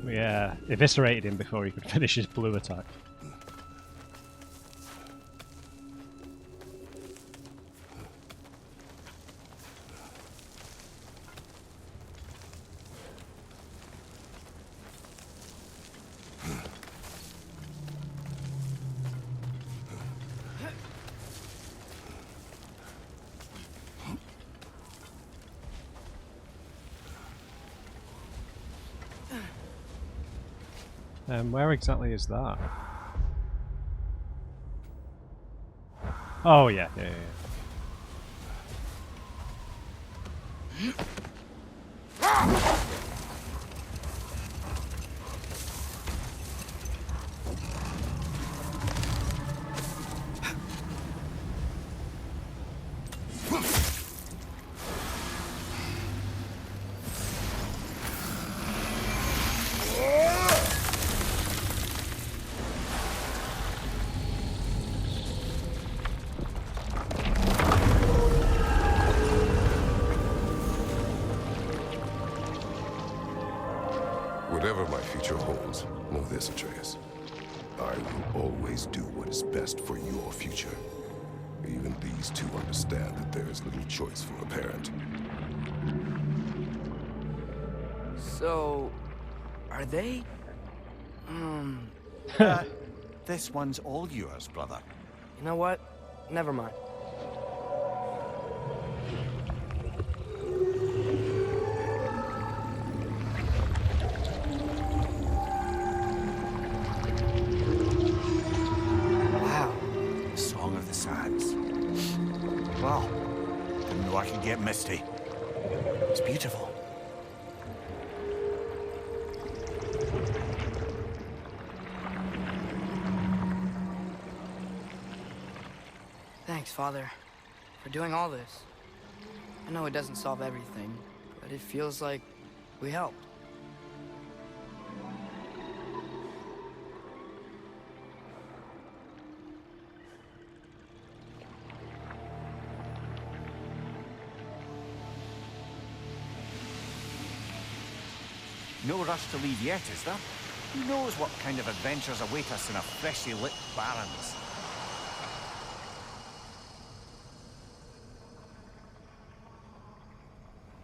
We eviscerated him before he could finish his blue attack. Where exactly is that? Oh yeah, yeah. decisions. Know this, Atreus. I will always do what is best for your future. Even these two understand that there is little choice for a parent. So, are they? This one's all yours, brother. You know what? Never mind. Wow. Song of the Sands. Well, didn't know I could get misty. It's beautiful. Thanks, Father, for doing all this. I know it doesn't solve everything, but it feels like we helped. No rush to leave yet, is there? Who knows what kind of adventures await us in a freshly lit Barrens?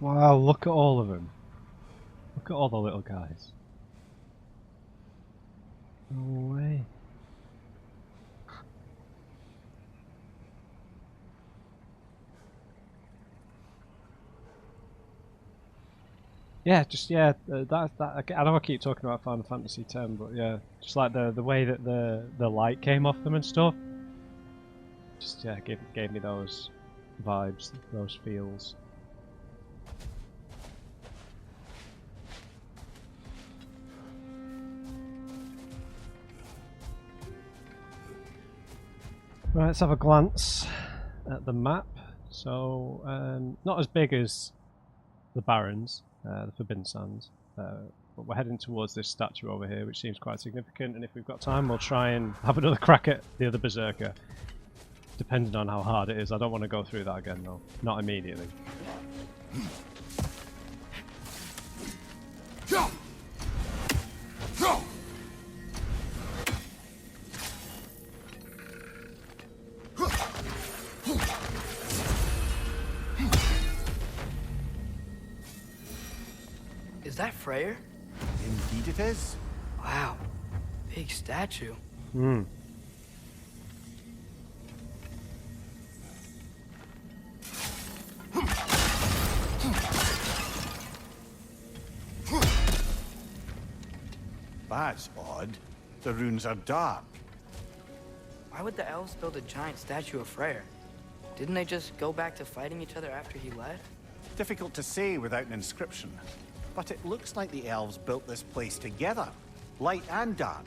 Wow, look at all of them. Look at all the little guys. No way. Yeah, just that I know I keep talking about Final Fantasy X, but yeah, just like the way that the light came off them and stuff. Just gave me those vibes, those feels. Right, let's have a glance at the map. So, not as big as the Barrens, the Forbidden Sands, but we're heading towards this statue over here, which seems quite significant, and if we've got time we'll try and have another crack at the other Berserker, depending on how hard it is. I don't want to go through that again though, not immediately. Is that Freyr? Indeed it is. Wow, big statue. Hmm. That's odd. The runes are dark. Why would the elves build a giant statue of Freyr? Didn't they just go back to fighting each other after he left? Difficult to say without an inscription. But it looks like the elves built this place together, light and dark.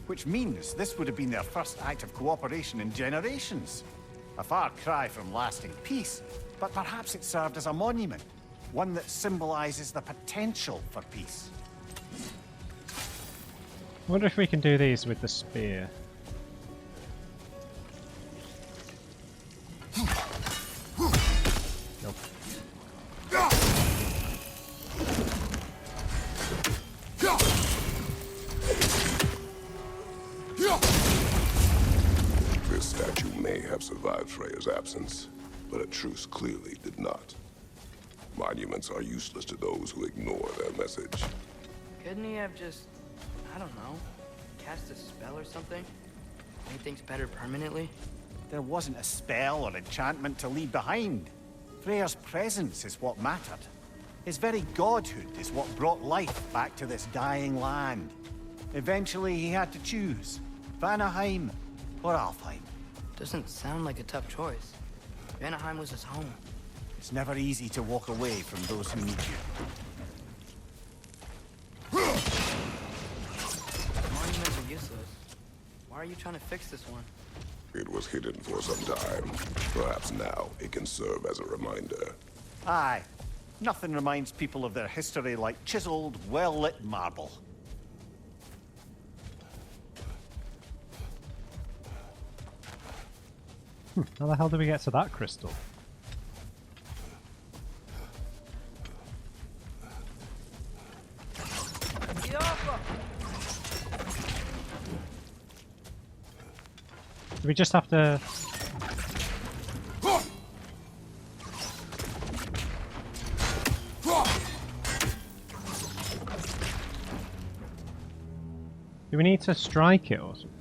Which means this would have been their first act of cooperation in generations. A far cry from lasting peace, but perhaps it served as a monument. One that symbolizes the potential for peace. I wonder if we can do these with the spear. Nope. This statue may have survived Freya's absence, but a truce clearly did not. Monuments are useless to those who ignore their message. Couldn't he have just, I don't know, cast a spell or something? Made things better permanently? There wasn't a spell or enchantment to leave behind. Freya's presence is what mattered. His very godhood is what brought life back to this dying land. Eventually he had to choose, Vanaheim or Alfheim. Doesn't sound like a tough choice. Vanaheim was his home. It's never easy to walk away from those who need you. Monuments are useless. Why are you trying to fix this one? It was hidden for some time. Perhaps now it can serve as a reminder. Aye. Nothing reminds people of their history like chiseled, well-lit marble. How the hell do we get to that crystal? Do we just have to... Do we need to strike it or something?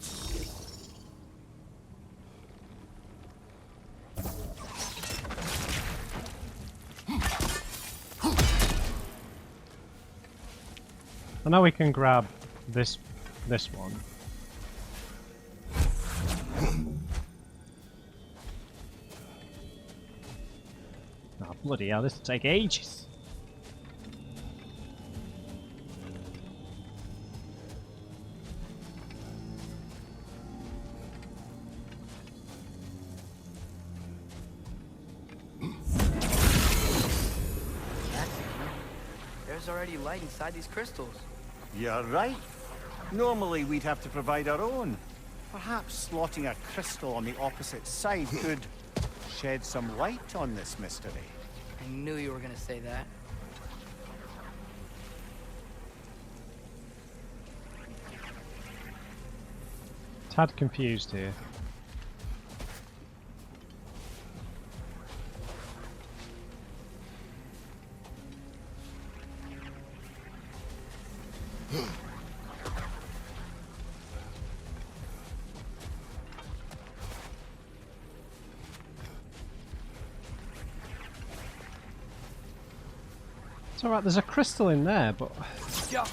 I know we can grab this one. Oh bloody hell, this will take ages. There's already light inside these crystals. You're right. Normally we'd have to provide our own. Perhaps slotting a crystal on the opposite side could shed some light on this mystery. I knew you were gonna say that. Tad confused here. It's alright, there's a crystal in there, but... Yeah.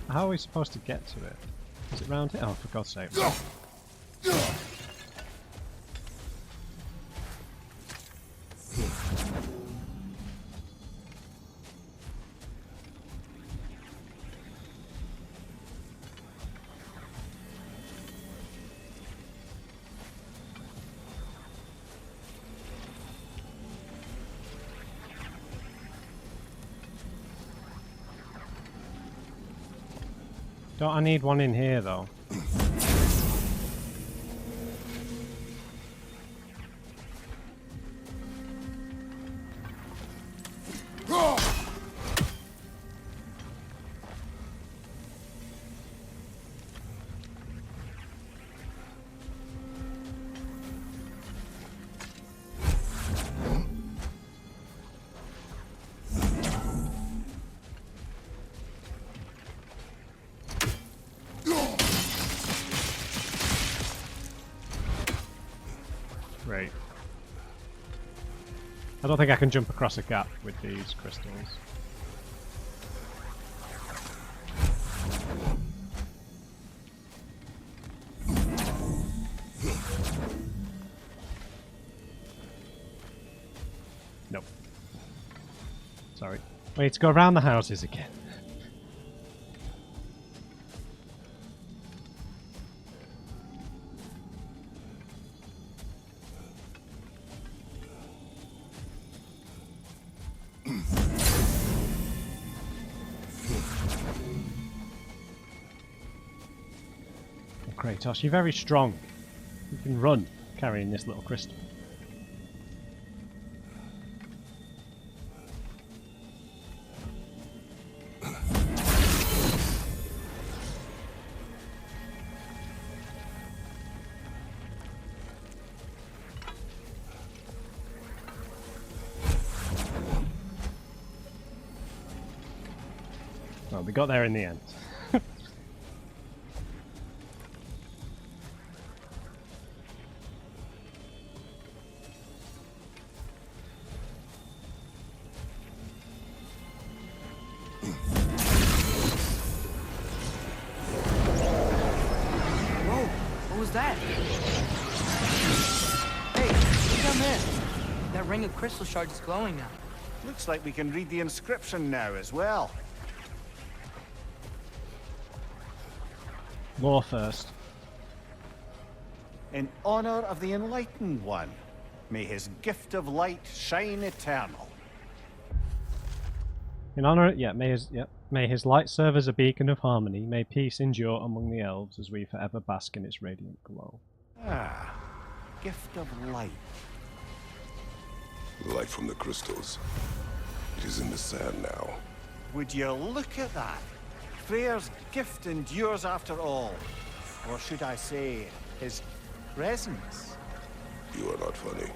How are we supposed to get to it? Is it round here? Oh, for God's sake. Don't I need one in here though? Great. I don't think I can jump across a gap with these crystals. Nope. Sorry. We need to go around the houses again. Kratos, you're very strong. You can run carrying this little crystal. Well, we got there in the end. Crystal shard is glowing now. Looks like we can read the inscription now as well. Lore first. In honor of the Enlightened One, may his gift of light shine eternal. In honor, may his light serve as a beacon of harmony. May peace endure among the elves as we forever bask in its radiant glow. Ah, gift of light. Light from the crystals. It is in the sand now. Would you look at that? Freyr's gift endures after all. Or should I say, his presence? You are not funny.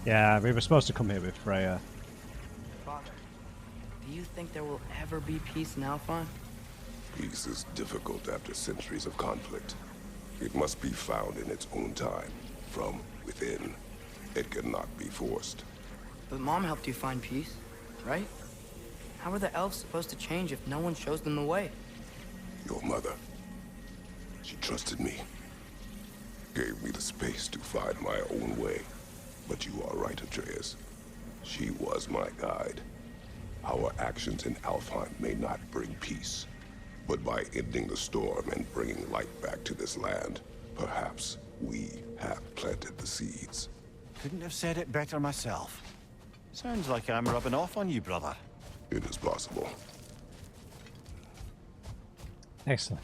Yeah, we were supposed to come here with Freya. Father, do you think there will ever be peace in Alfheim? Peace is difficult after centuries of conflict. It must be found in its own time, from within. It cannot be forced. But Mom helped you find peace, right? How are the elves supposed to change if no one shows them the way? Your mother. She trusted me. Gave me the space to find my own way. But you are right, Atreus. She was my guide. Our actions in Alfheim may not bring peace. But by ending the storm and bringing light back to this land, perhaps we have planted the seeds. Couldn't have said it better myself. Sounds like I'm rubbing off on you, brother. It is possible. Excellent.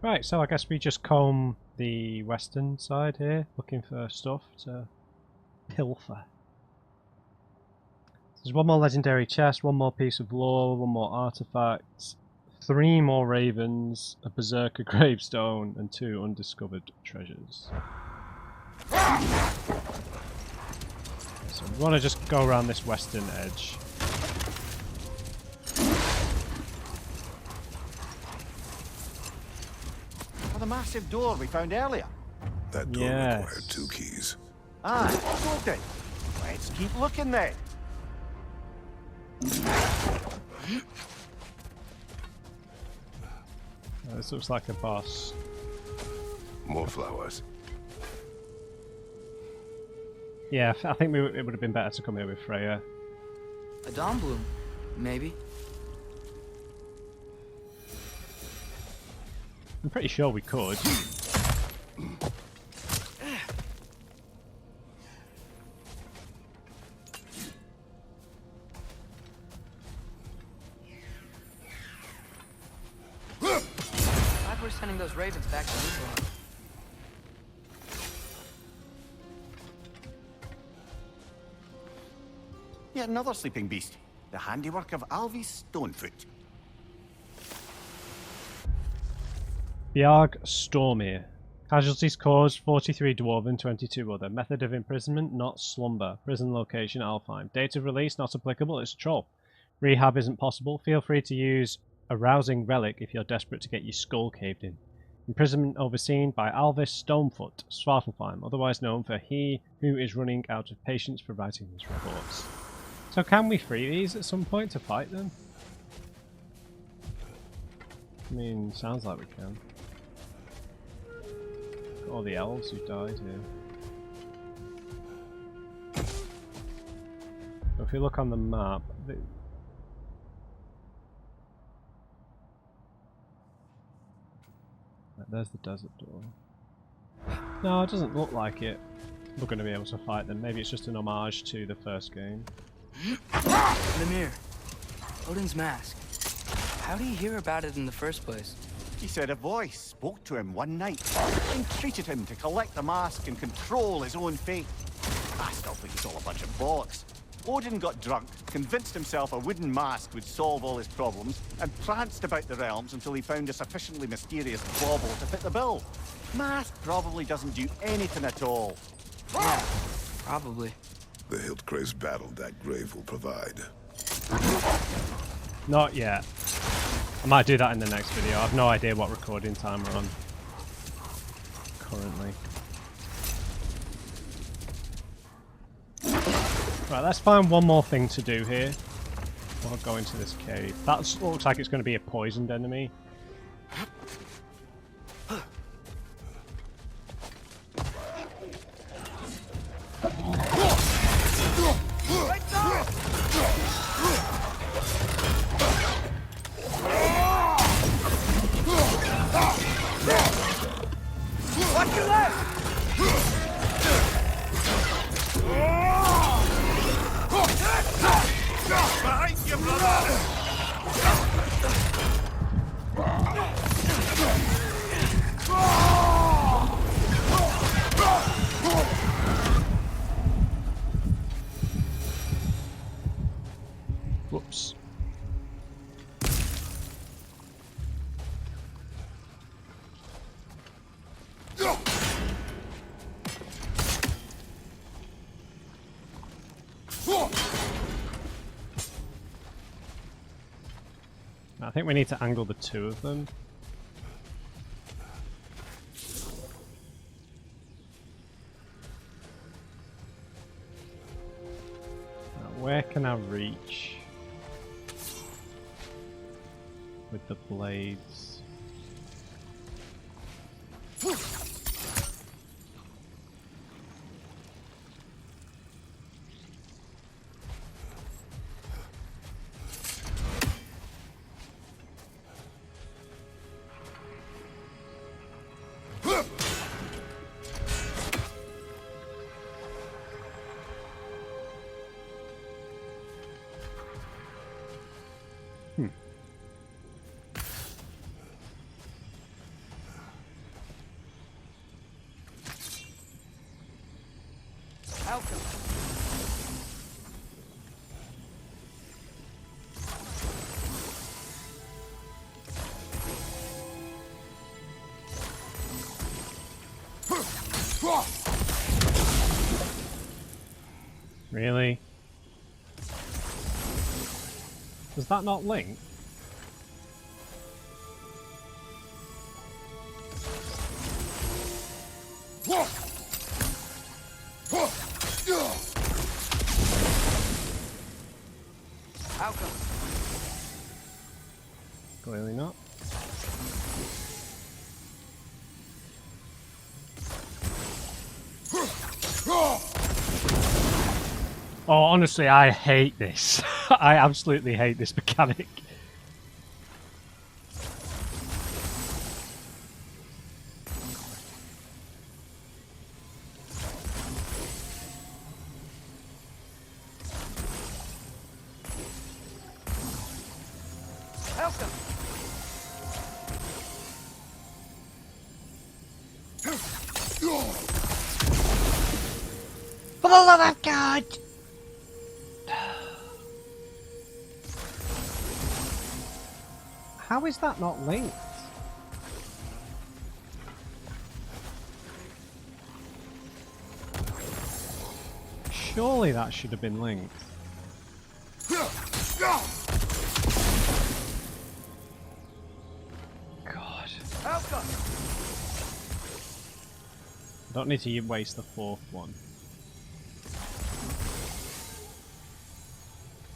Right, so I guess we just comb the western side here, looking for stuff to pilfer. There's one more legendary chest, one more piece of lore, one more artifact, 3 more ravens, a berserker gravestone, and 2 undiscovered treasures. So we want to just go around this western edge. Oh, the massive door we found earlier. That door Yes. required 2 keys. Aye, so it did. Let's keep looking then. This looks like a boss. More flowers. Yeah, I think it would have been better to come here with Freya. A dawn bloom, maybe. I'm pretty sure we could. Glad we're sending those ravens back to Nibelheim. Yet another sleeping beast. The handiwork of Alvis Stonefoot. Bjarg Stormir. Casualties caused 43 dwarven, 22 other. Method of imprisonment not slumber. Prison location Alfheim. Date of release not applicable, it's a troll. Rehab isn't possible. Feel free to use a rousing relic if you're desperate to get your skull caved in. Imprisonment overseen by Alvis Stonefoot, Svartalfheim, otherwise known for he who is running out of patience for writing these reports. So can we free these at some point to fight them? I mean, sounds like we can. Got all the elves who died here. So if you look on the map, there's the desert door. No, it doesn't look like it. We're going to be able to fight them. Maybe it's just an homage to the first game. Mimir, Odin's mask. How do you hear about it in the first place? He said a voice spoke to him one night, entreated him to collect the mask and control his own fate. I still think it's all a bunch of bollocks. Odin got drunk, convinced himself a wooden mask would solve all his problems, and pranced about the realms until he found a sufficiently mysterious bauble to fit the bill. Mask probably doesn't do anything at all. Yeah, probably. The Hildcrave's battle that grave will provide. Not yet. I might do that in the next video. I have no idea what recording time we're on currently. Right, let's find one more thing to do here. We'll go into this cave. That looks like it's going to be a poisoned enemy. Watch your left! Behind you, brother! I think we need to angle the two of them. Now, where can I reach with the blades? Outcome. Really? Does that not link? Outcome. Clearly not. Oh, honestly, I hate this. I absolutely hate this mechanic. Outcome. For the love of God! How is that not linked? Surely that should have been linked. God. Outcome. I don't need to waste the fourth one.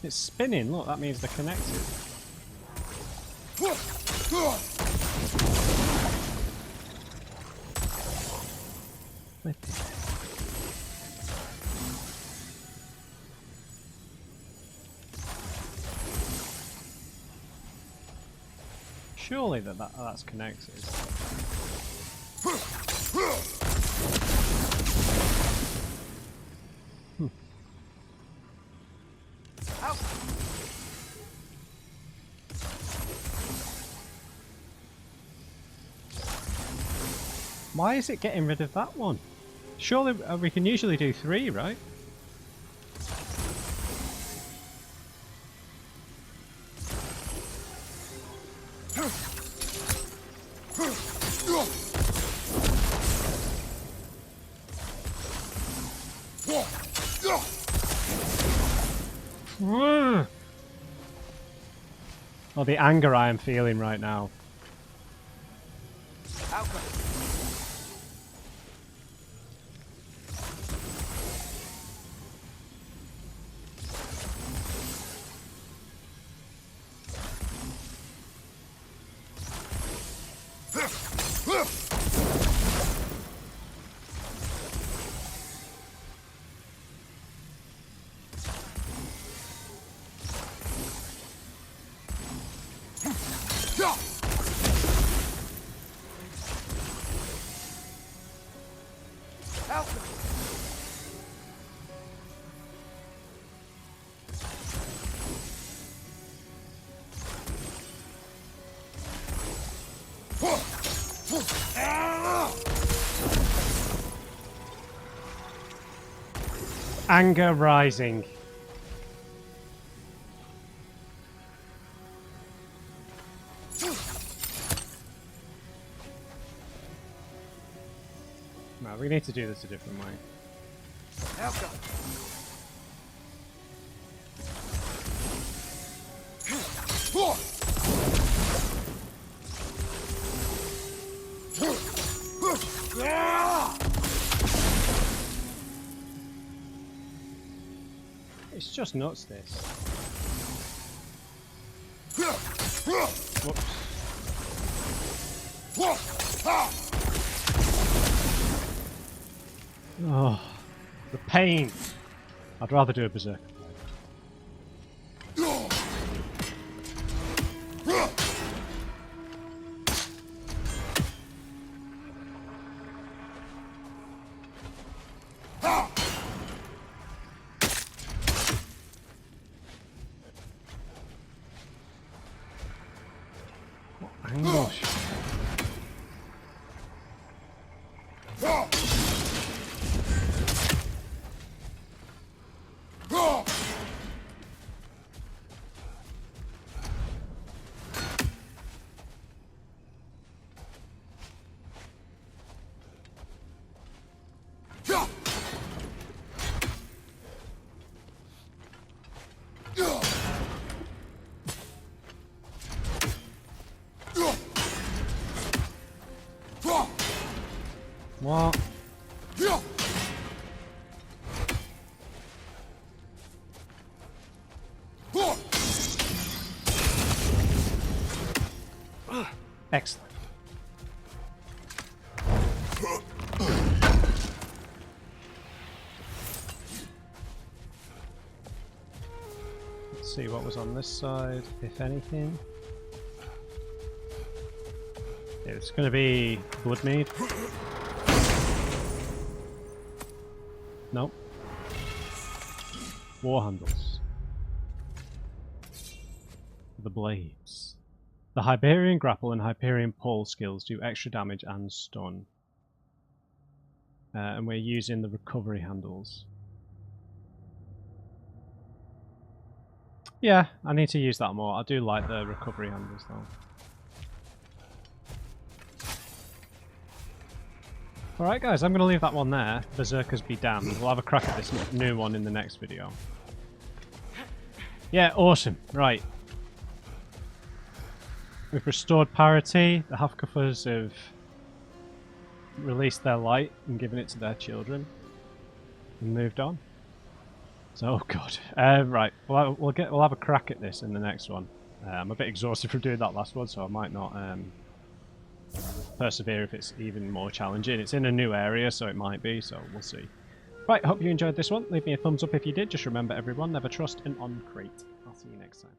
It's spinning, look, that means they're connected. Surely that's connected. Why is it getting rid of that one? Surely we can usually do 3, right? Oh, the anger I am feeling right now. Outcome. Anger rising. No, we need to do this a different way. Outcome. just nuts, this. Whoops. Oh, the pain. I'd rather do a berserk. Anguish. What? Excellent. Let's see what was on this side, if anything. It's going to be Bloodmead. Nope. War handles. The blades. The Hyperion grapple and Hyperion pull skills do extra damage and stun. And we're using the recovery handles. Yeah, I need to use that more. I do like the recovery handles though. Alright guys, I'm going to leave that one there. Berserkers be damned. We'll have a crack at this new one in the next video. Yeah, awesome. Right. We've restored parity. The Hafkufas have released their light and given it to their children. And moved on. So, oh god. Right, we'll have a crack at this in the next one. I'm a bit exhausted from doing that last one, so I might not persevere if it's even more challenging. It's in a new area, so it might be, so we'll see. Right, hope you enjoyed this one. Leave me a thumbs up if you did. Just remember everyone, never trust an on-crate. I'll see you next time.